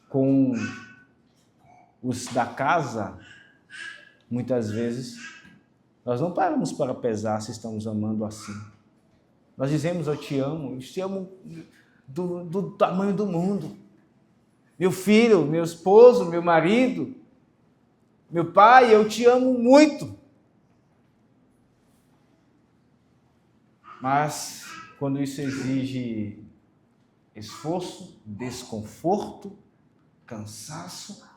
Com os da casa, muitas vezes, nós não paramos para pesar se estamos amando assim. Nós dizemos, eu te amo do tamanho do mundo. Meu filho, meu esposo, meu marido, meu pai, eu te amo muito. Mas, quando isso exige esforço, desconforto, cansaço,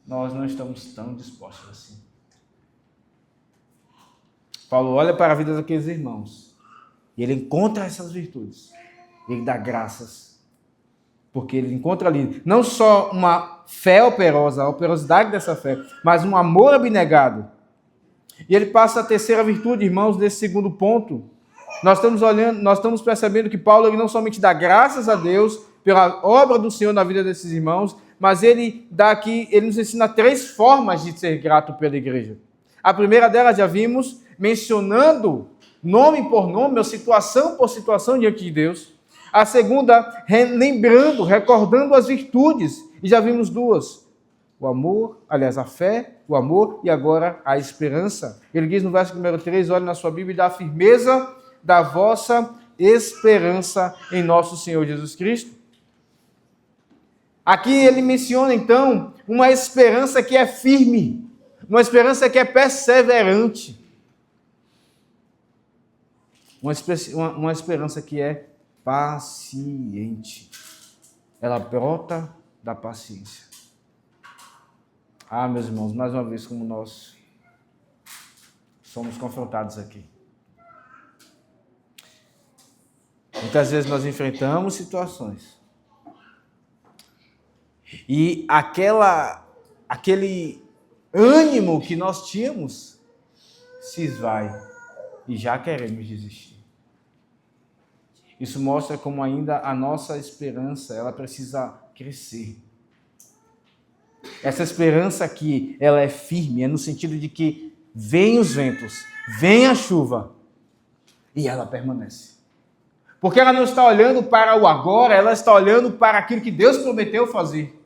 nós não estamos tão dispostos assim. Paulo olha para a vida daqueles irmãos e ele encontra essas virtudes. Ele dá graças, porque ele encontra ali não só uma fé operosa, a operosidade dessa fé, mas um amor abnegado. E ele passa a terceira virtude, irmãos, desse segundo ponto. Nós estamos percebendo que Paulo ele não somente dá graças a Deus pela obra do Senhor na vida desses irmãos, mas ele nos ensina 3 formas de ser grato pela igreja. A primeira delas já vimos, mencionando nome por nome, ou situação por situação diante de Deus. A segunda, lembrando, recordando as virtudes, e já vimos 2. O amor, aliás, a fé, o amor e agora a esperança. Ele diz no verso número 3, olhe na sua Bíblia, da firmeza da vossa esperança em nosso Senhor Jesus Cristo. Aqui ele menciona, então, uma esperança que é firme, uma esperança que é perseverante, uma esperança que é paciente. Ela brota da paciência. Ah, meus irmãos, mais uma vez, como nós somos confrontados aqui. Muitas vezes nós enfrentamos situações e aquele ânimo que nós tínhamos se esvai e já queremos desistir. Isso mostra como ainda a nossa esperança, ela precisa crescer. Essa esperança aqui, ela é firme, é no sentido de que vem os ventos, vem a chuva e ela permanece. Porque ela não está olhando para o agora, ela está olhando para aquilo que Deus prometeu fazer.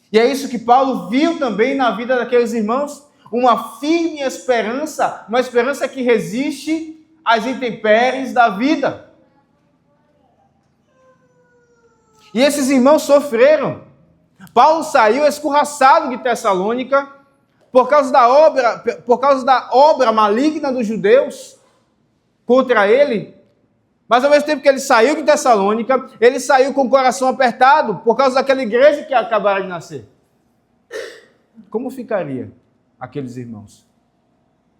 E é isso que Paulo viu também na vida daqueles irmãos, uma firme esperança, uma esperança que resiste às intempéries da vida. E esses irmãos sofreram. Paulo saiu escorraçado de Tessalônica por causa da obra maligna dos judeus contra ele. Mas ao mesmo tempo que ele saiu de Tessalônica, ele saiu com o coração apertado por causa daquela igreja que acabara de nascer. Como ficaria aqueles irmãos?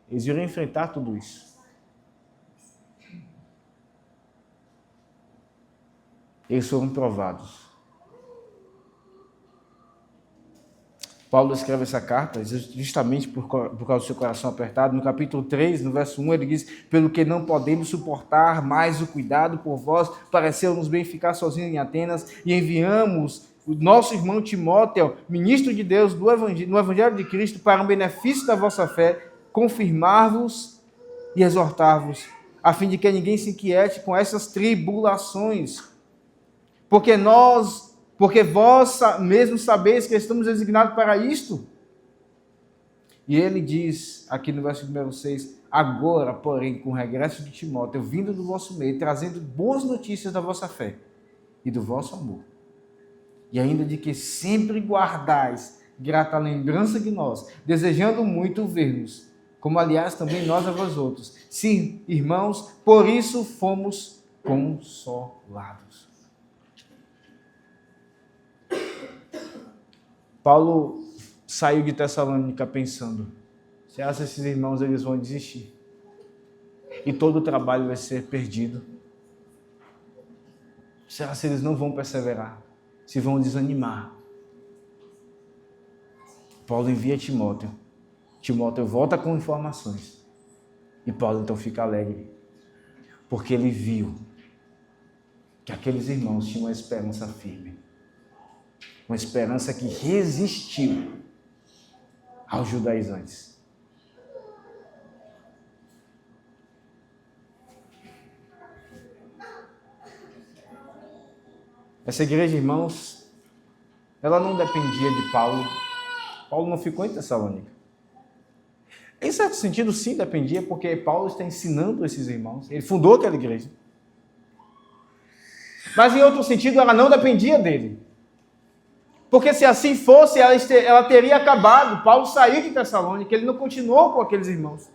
Eles iriam enfrentar tudo isso. Eles foram provados. Paulo escreve essa carta justamente por causa do seu coração apertado. No capítulo 3, no verso 1, ele diz: pelo que não podemos suportar mais o cuidado por vós, pareceu-nos bem ficar sozinhos em Atenas, e enviamos o nosso irmão Timóteo, ministro de Deus no Evangelho de Cristo, para o benefício da vossa fé, confirmar-vos e exortar-vos, a fim de que ninguém se inquiete com essas tribulações. Porque vós mesmos sabeis que estamos designados para isto. E ele diz, aqui no verso número 6, agora, porém, com o regresso de Timóteo, vindo do vosso meio, trazendo boas notícias da vossa fé e do vosso amor, e ainda de que sempre guardais grata lembrança de nós, desejando muito ver-nos, como aliás também nós a vós outros. Sim, irmãos, por isso fomos consolados. Paulo saiu de Tessalônica pensando: será que esses irmãos eles vão desistir? E todo o trabalho vai ser perdido? Será que eles não vão perseverar? Se vão desanimar? Paulo envia Timóteo. Timóteo volta com informações. E Paulo então fica alegre, porque ele viu que aqueles irmãos tinham uma esperança firme. Uma esperança que resistiu aos judaizantes. Essa igreja, irmãos, ela não dependia de Paulo. Paulo não ficou em Tessalônica. Em certo sentido, sim, dependia, porque Paulo está ensinando esses irmãos. Ele fundou aquela igreja. Mas em outro sentido, ela não dependia dele. Porque se assim fosse, ela teria acabado. Paulo saiu de Tessalônica, ele não continuou com aqueles irmãos.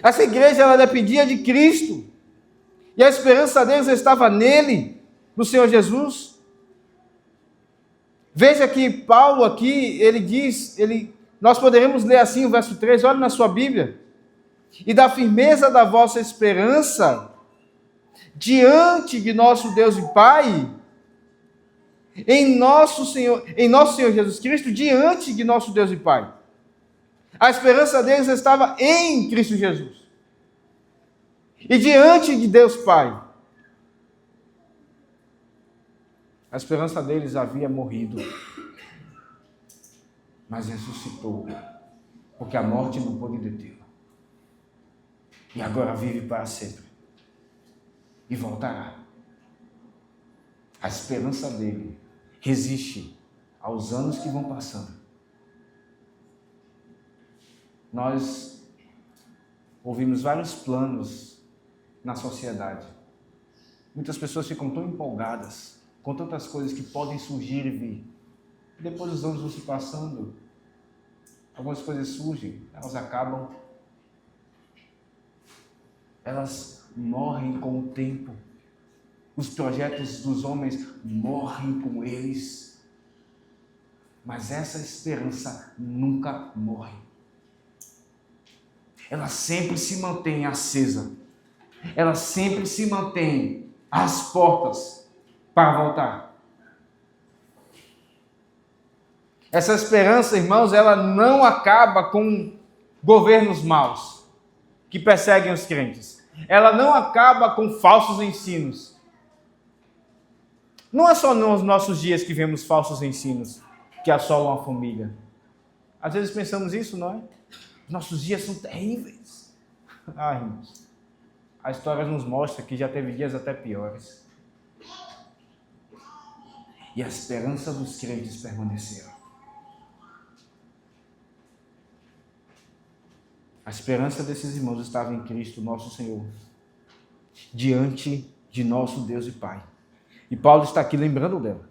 Essa igreja, ela dependia de Cristo. E a esperança deles estava nele, no Senhor Jesus. Veja que Paulo aqui, ele diz, nós poderemos ler assim o verso 3, olha na sua Bíblia. E da firmeza da vossa esperança, diante de nosso Deus e Pai, em nosso Senhor Jesus Cristo, diante de nosso Deus e Pai. A esperança deles estava em Cristo Jesus. E diante de Deus Pai. A esperança deles havia morrido, mas ressuscitou, porque a morte não pôde detê-lo. E agora vive para sempre. E voltará. A esperança dele resiste aos anos que vão passando. Nós ouvimos vários planos na sociedade. Muitas pessoas ficam tão empolgadas com tantas coisas que podem surgir e vir. E depois os anos vão se passando, algumas coisas surgem, elas acabam, elas morrem com o tempo. Os projetos dos homens morrem com eles. Mas essa esperança nunca morre. Ela sempre se mantém acesa. Ela sempre se mantém às portas para voltar. Essa esperança, irmãos, ela não acaba com governos maus que perseguem os crentes. Ela não acaba com falsos ensinos. Não é só nos nossos dias que vemos falsos ensinos que assolam a família. Às vezes pensamos isso, não é? Nossos dias são terríveis. Ah, irmãos, a história nos mostra que já teve dias até piores. E a esperança dos crentes permaneceu. A esperança desses irmãos estava em Cristo, nosso Senhor, diante de nosso Deus e Pai. E Paulo está aqui lembrando dela.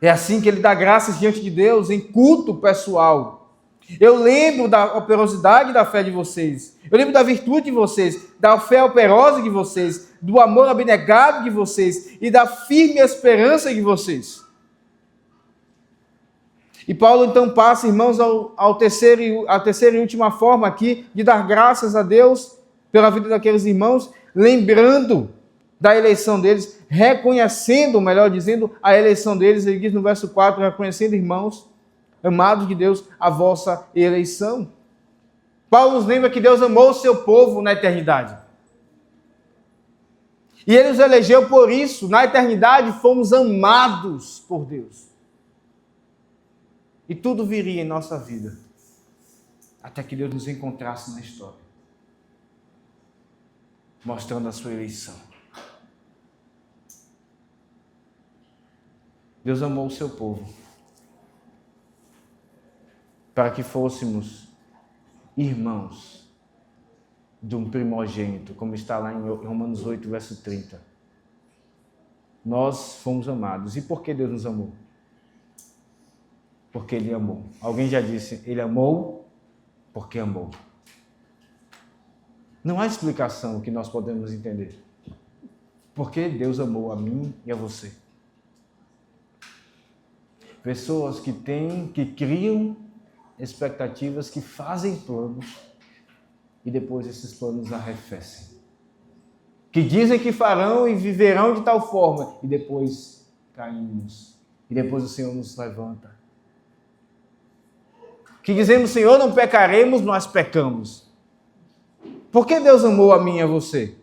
É assim que ele dá graças diante de Deus em culto pessoal. Eu lembro da operosidade da fé de vocês. Eu lembro da virtude de vocês, da fé operosa de vocês, do amor abnegado de vocês e da firme esperança de vocês. E Paulo então passa, irmãos, à terceira e última forma aqui de dar graças a Deus pela vida daqueles irmãos, lembrando da eleição deles, reconhecendo, melhor dizendo, a eleição deles. Ele diz no verso 4, reconhecendo, irmãos, amados de Deus, a vossa eleição. Paulo nos lembra que Deus amou o seu povo na eternidade. E ele os elegeu por isso. Na eternidade fomos amados por Deus. E tudo viria em nossa vida, até que Deus nos encontrasse na história, mostrando a sua eleição. Deus amou o seu povo, para que fôssemos irmãos de um primogênito, como está lá em Romanos 8, verso 30. Nós fomos amados. E por que Deus nos amou? Porque Ele amou. Alguém já disse, Ele amou porque amou. Não há explicação que nós podemos entender. Porque Deus amou a mim e a você. Pessoas que criam expectativas, que fazem planos e depois esses planos arrefecem. Que dizem que farão e viverão de tal forma e depois caímos. E depois o Senhor nos levanta. Que dizemos, Senhor, não pecaremos, nós pecamos. Por que Deus amou a mim e a você?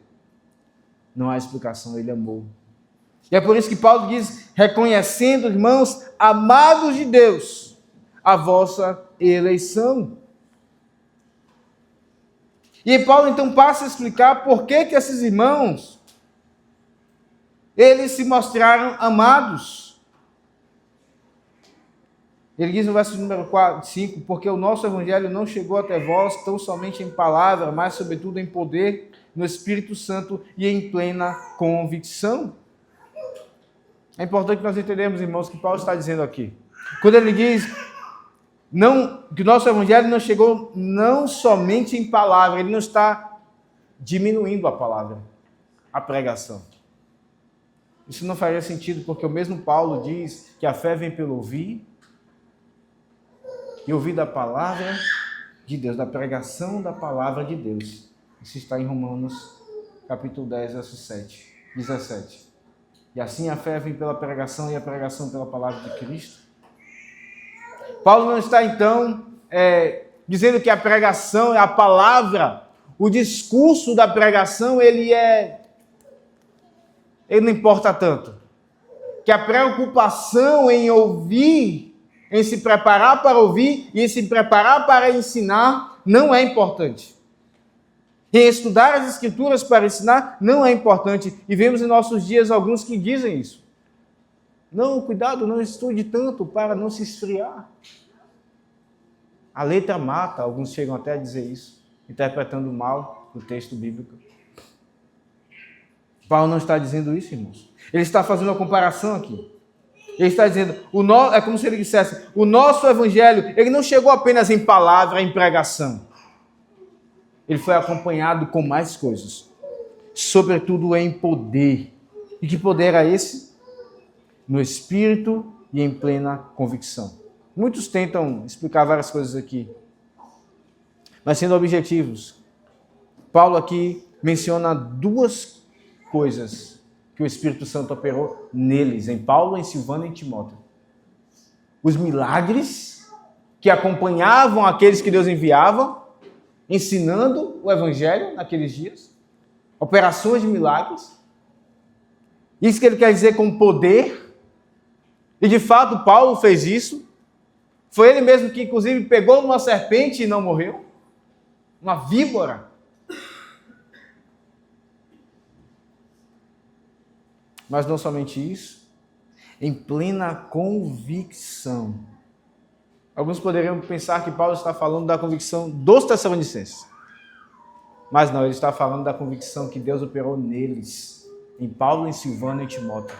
Não há explicação, Ele amou. E é por isso que Paulo diz, reconhecendo, irmãos, amados de Deus, a vossa eleição. E Paulo então passa a explicar por que esses irmãos, eles se mostraram amados. Ele diz no verso número 5, porque o nosso evangelho não chegou até vós tão somente em palavra, mas sobretudo em poder, no Espírito Santo e em plena convicção. É importante nós entendermos, irmãos, o que Paulo está dizendo aqui. Quando ele diz que o nosso evangelho não chegou não somente em palavra, ele não está diminuindo a palavra, a pregação. Isso não faria sentido, porque o mesmo Paulo diz que a fé vem pelo ouvir, e ouvir da palavra de Deus, da pregação da palavra de Deus. Isso está em Romanos, capítulo 10, verso 17. E assim a fé vem pela pregação e a pregação pela palavra de Cristo. Paulo não está, então, dizendo que a pregação, a palavra, o discurso da pregação, ele não importa tanto. Que a preocupação em ouvir, em se preparar para ouvir e em se preparar para ensinar, não é importante. Em estudar as Escrituras para ensinar, não é importante. E vemos em nossos dias alguns que dizem isso. Não, cuidado, não estude tanto para não se esfriar. A letra mata, alguns chegam até a dizer isso, interpretando mal o texto bíblico. Paulo não está dizendo isso, irmãos. Ele está fazendo uma comparação aqui. Ele está dizendo, é como se ele dissesse, o nosso evangelho, ele não chegou apenas em palavra, em pregação. Ele foi acompanhado com mais coisas, sobretudo em poder. E que poder era esse? No Espírito e em plena convicção. Muitos tentam explicar várias coisas aqui, mas sendo objetivos, Paulo aqui menciona duas coisas que o Espírito Santo operou neles, em Paulo, em Silvano e em Timóteo. Os milagres que acompanhavam aqueles que Deus enviava, ensinando o Evangelho naqueles dias. Operações de milagres. Isso que ele quer dizer com poder. E de fato Paulo fez isso. Foi ele mesmo que inclusive pegou numa serpente e não morreu. Uma víbora. Mas não somente isso, em plena convicção. Alguns poderiam pensar que Paulo está falando da convicção dos Tessalonicenses. Mas não, ele está falando da convicção que Deus operou neles, em Paulo, em Silvano e em Timóteo.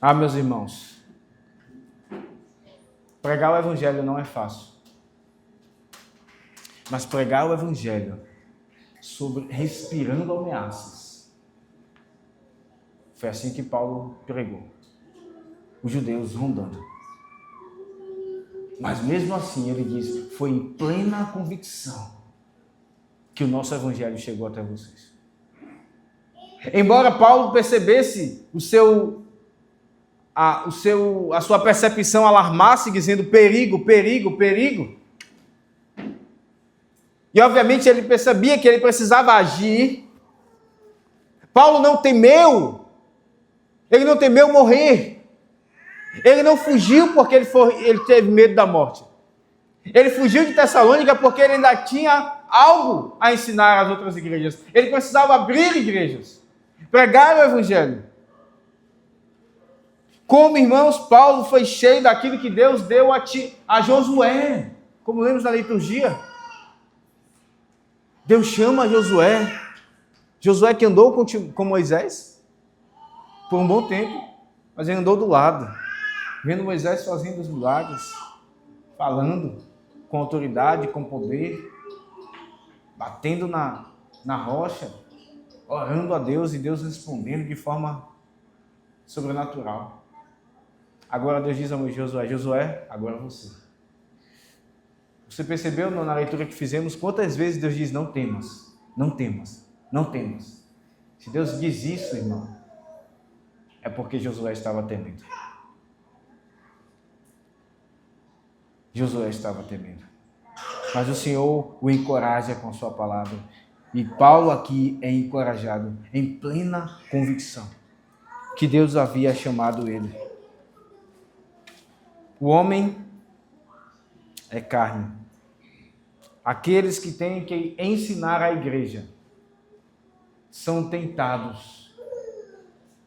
Ah, meus irmãos, pregar o Evangelho não é fácil. Mas pregar o Evangelho respirando ameaças, foi assim que Paulo pregou. Os judeus rondando. Mas mesmo assim, ele diz, foi em plena convicção que o nosso evangelho chegou até vocês. Embora Paulo percebesse a sua percepção alarmasse, dizendo perigo, perigo, perigo. E obviamente ele percebia que ele precisava agir. Paulo não temeu. Ele não temeu morrer. Ele não fugiu porque ele teve medo da morte. Ele fugiu de Tessalônica porque ele ainda tinha algo a ensinar às outras igrejas. Ele precisava abrir igrejas, pregar o evangelho. Como, irmãos, Paulo foi cheio daquilo que Deus deu a Josué, como lemos na liturgia. Deus chama Josué. Josué que andou com Moisés por um bom tempo, mas ele andou do lado, vendo Moisés fazendo os milagres, falando com autoridade, com poder, batendo na rocha, orando a Deus e Deus respondendo de forma sobrenatural. Agora Deus diz a Josué: Josué, agora você. Você percebeu na leitura que fizemos quantas vezes Deus diz: não temas, não temas, não temas. Se Deus diz isso, irmão, é porque Josué estava temendo. Josué estava temendo. Mas o Senhor o encoraja com sua palavra. E Paulo aqui é encorajado em plena convicção que Deus havia chamado ele. O homem é carne. Aqueles que têm que ensinar a igreja são tentados.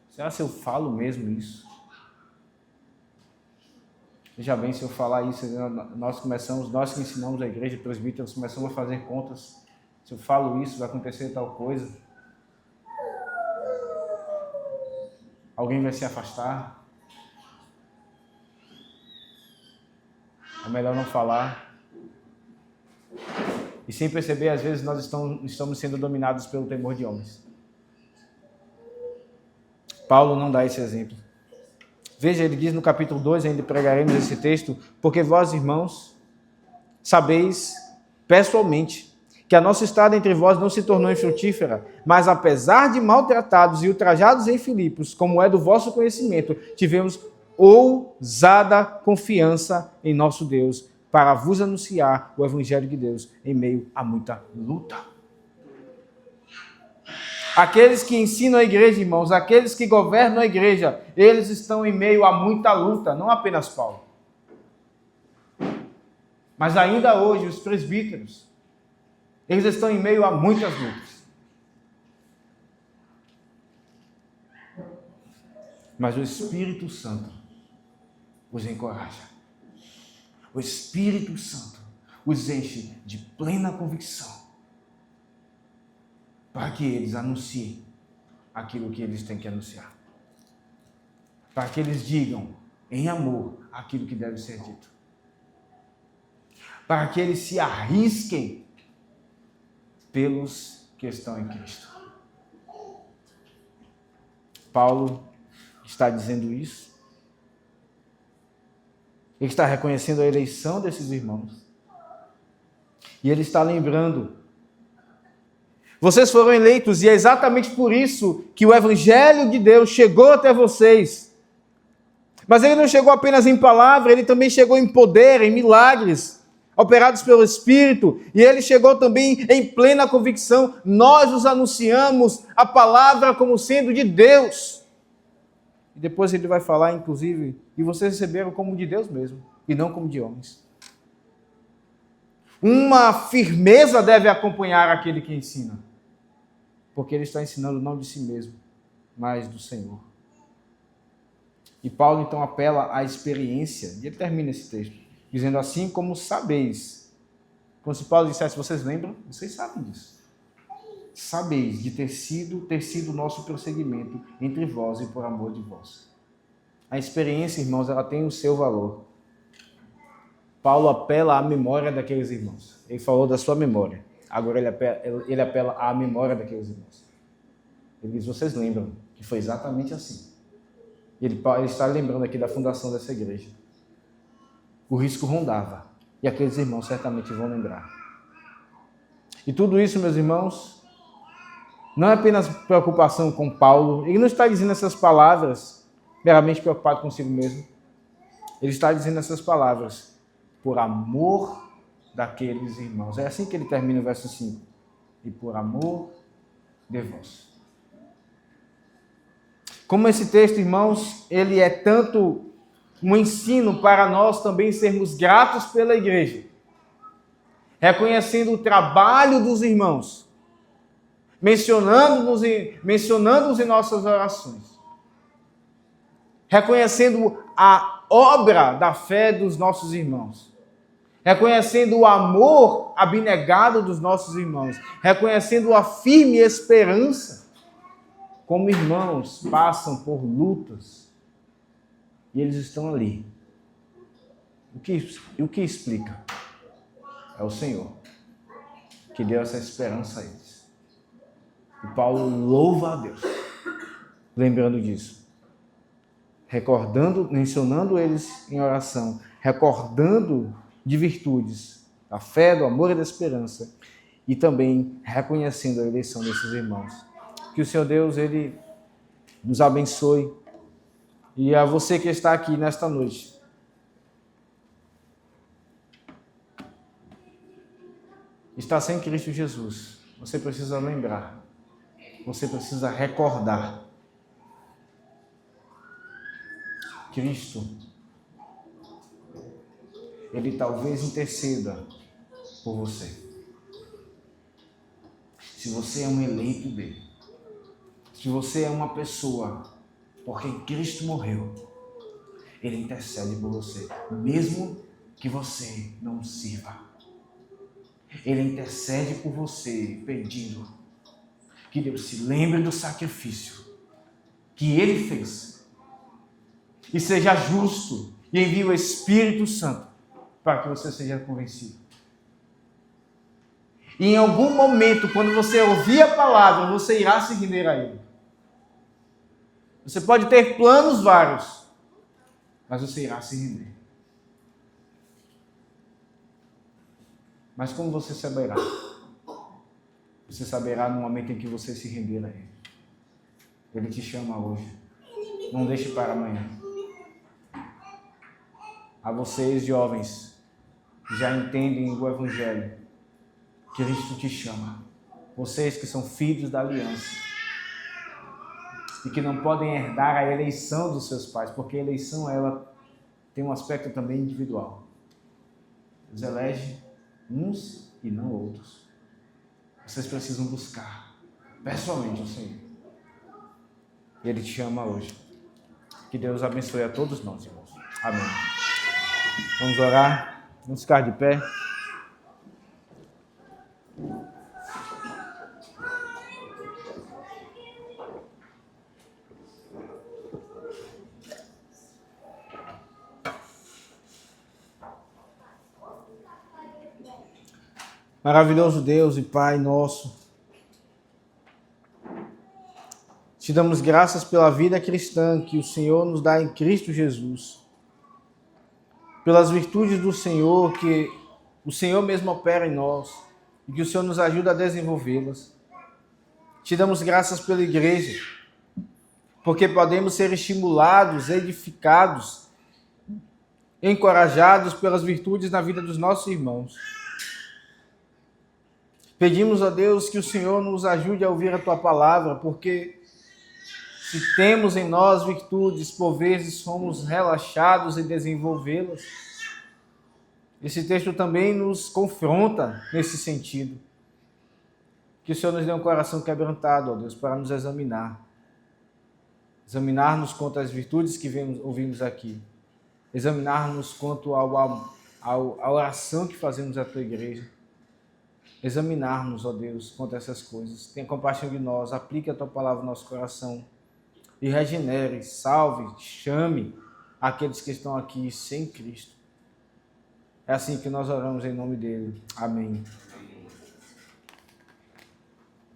Será que eu falo mesmo isso? Veja bem, se eu falar isso, nós que ensinamos a igreja, presbíteros, começamos a fazer contas. Se eu falo isso, vai acontecer tal coisa. Alguém vai se afastar. É melhor não falar. E sem perceber, às vezes nós estamos sendo dominados pelo temor de homens. Paulo não dá esse exemplo. Veja, ele diz no capítulo 2, ainda pregaremos esse texto, porque vós, irmãos, sabeis pessoalmente que a nossa estada entre vós não se tornou infrutífera, mas apesar de maltratados e ultrajados em Filipos, como é do vosso conhecimento, tivemos ousada confiança em nosso Deus para vos anunciar o evangelho de Deus em meio a muita luta. Aqueles que ensinam a igreja, irmãos, aqueles que governam a igreja, eles estão em meio a muita luta, não apenas Paulo. Mas ainda hoje, os presbíteros, eles estão em meio a muitas lutas. Mas o Espírito Santo os encoraja. O Espírito Santo os enche de plena convicção para que eles anunciem aquilo que eles têm que anunciar. Para que eles digam em amor aquilo que deve ser dito. Para que eles se arrisquem pelos que estão em Cristo. Paulo está dizendo isso. Ele está reconhecendo a eleição desses irmãos. E ele está lembrando: vocês foram eleitos e é exatamente por isso que o Evangelho de Deus chegou até vocês. Mas ele não chegou apenas em palavra, ele também chegou em poder, em milagres, operados pelo Espírito, e ele chegou também em plena convicção. Nós os anunciamos a palavra como sendo de Deus. E depois ele vai falar, inclusive, e vocês receberam como de Deus mesmo, e não como de homens. Uma firmeza deve acompanhar aquele que ensina, porque ele está ensinando não de si mesmo, mas do Senhor. E Paulo então apela à experiência, e ele termina esse texto, dizendo: assim como sabeis. Como se Paulo dissesse: vocês lembram? Vocês sabem disso. Sabeis de ter sido o nosso prosseguimento entre vós e por amor de vós. A experiência, irmãos, ela tem o seu valor. Paulo apela à memória daqueles irmãos. Ele falou da sua memória. Agora ele apela à memória daqueles irmãos. Ele diz: vocês lembram que foi exatamente assim. Ele está lembrando aqui da fundação dessa igreja. O risco rondava. E aqueles irmãos certamente vão lembrar. E tudo isso, meus irmãos, Não é apenas preocupação com Paulo. Ele não está dizendo essas palavras meramente preocupado consigo mesmo. Ele está dizendo essas palavras por amor daqueles irmãos. É assim que ele termina o verso 5. E por amor de vós. Como esse texto, irmãos, ele é tanto um ensino para nós também sermos gratos pela igreja, reconhecendo o trabalho dos irmãos, mencionando-os em nossas orações, reconhecendo a obra da fé dos nossos irmãos, reconhecendo o amor abnegado dos nossos irmãos, reconhecendo a firme esperança, como irmãos passam por lutas e eles estão ali. O que explica? É o Senhor que deu essa esperança a eles. E Paulo louva a Deus, lembrando disso, recordando, mencionando eles em oração, recordando de virtudes, da fé, do amor e da esperança, e também reconhecendo a eleição desses irmãos. Que o Senhor Deus, Ele nos abençoe. E a você que está aqui nesta noite, está sem Cristo Jesus, você precisa lembrar, você precisa recordar. Cristo, Ele talvez interceda por você. Se você é um eleito dele, se você é uma pessoa por quem Cristo morreu, Ele intercede por você, mesmo que você não sirva. Ele intercede por você, pedindo que Deus se lembre do sacrifício que Ele fez e seja justo e envie o Espírito Santo para que você seja convencido. E em algum momento, quando você ouvir a palavra, você irá se render a Ele. Você pode ter planos vários, mas você irá se render. Mas como você saberá? Você saberá no momento em que você se render a Ele. Ele te chama hoje. Não deixe para amanhã. A vocês, jovens, que já entendem o Evangelho, Cristo te chama. Vocês que são filhos da aliança e que não podem herdar a eleição dos seus pais, porque a eleição, ela tem um aspecto também individual. Deus elege uns e não outros. Vocês precisam buscar pessoalmente o Senhor. Ele te chama hoje. Que Deus abençoe a todos nós, irmãos. Amém. Vamos orar. Vamos ficar de pé. Maravilhoso Deus e Pai nosso, te damos graças pela vida cristã que o Senhor nos dá em Cristo Jesus, pelas virtudes do Senhor que o Senhor mesmo opera em nós e que o Senhor nos ajuda a desenvolvê-las. Te damos graças pela igreja, porque podemos ser estimulados, edificados, encorajados pelas virtudes na vida dos nossos irmãos. Pedimos a Deus que o Senhor nos ajude a ouvir a Tua palavra, porque se temos em nós virtudes, por vezes somos relaxados em desenvolvê-las. Esse texto também nos confronta nesse sentido. Que o Senhor nos dê um coração quebrantado, ó Deus, para nos examinar. Examinar-nos quanto às virtudes que ouvimos aqui. Examinar-nos quanto à oração que fazemos à Tua igreja. Examinar-nos, ó Deus, quanto a essas coisas. Tenha compaixão de nós, aplique a Tua palavra no nosso coração e regenere, salve, chame aqueles que estão aqui sem Cristo. É assim que nós oramos em nome dele. Amém.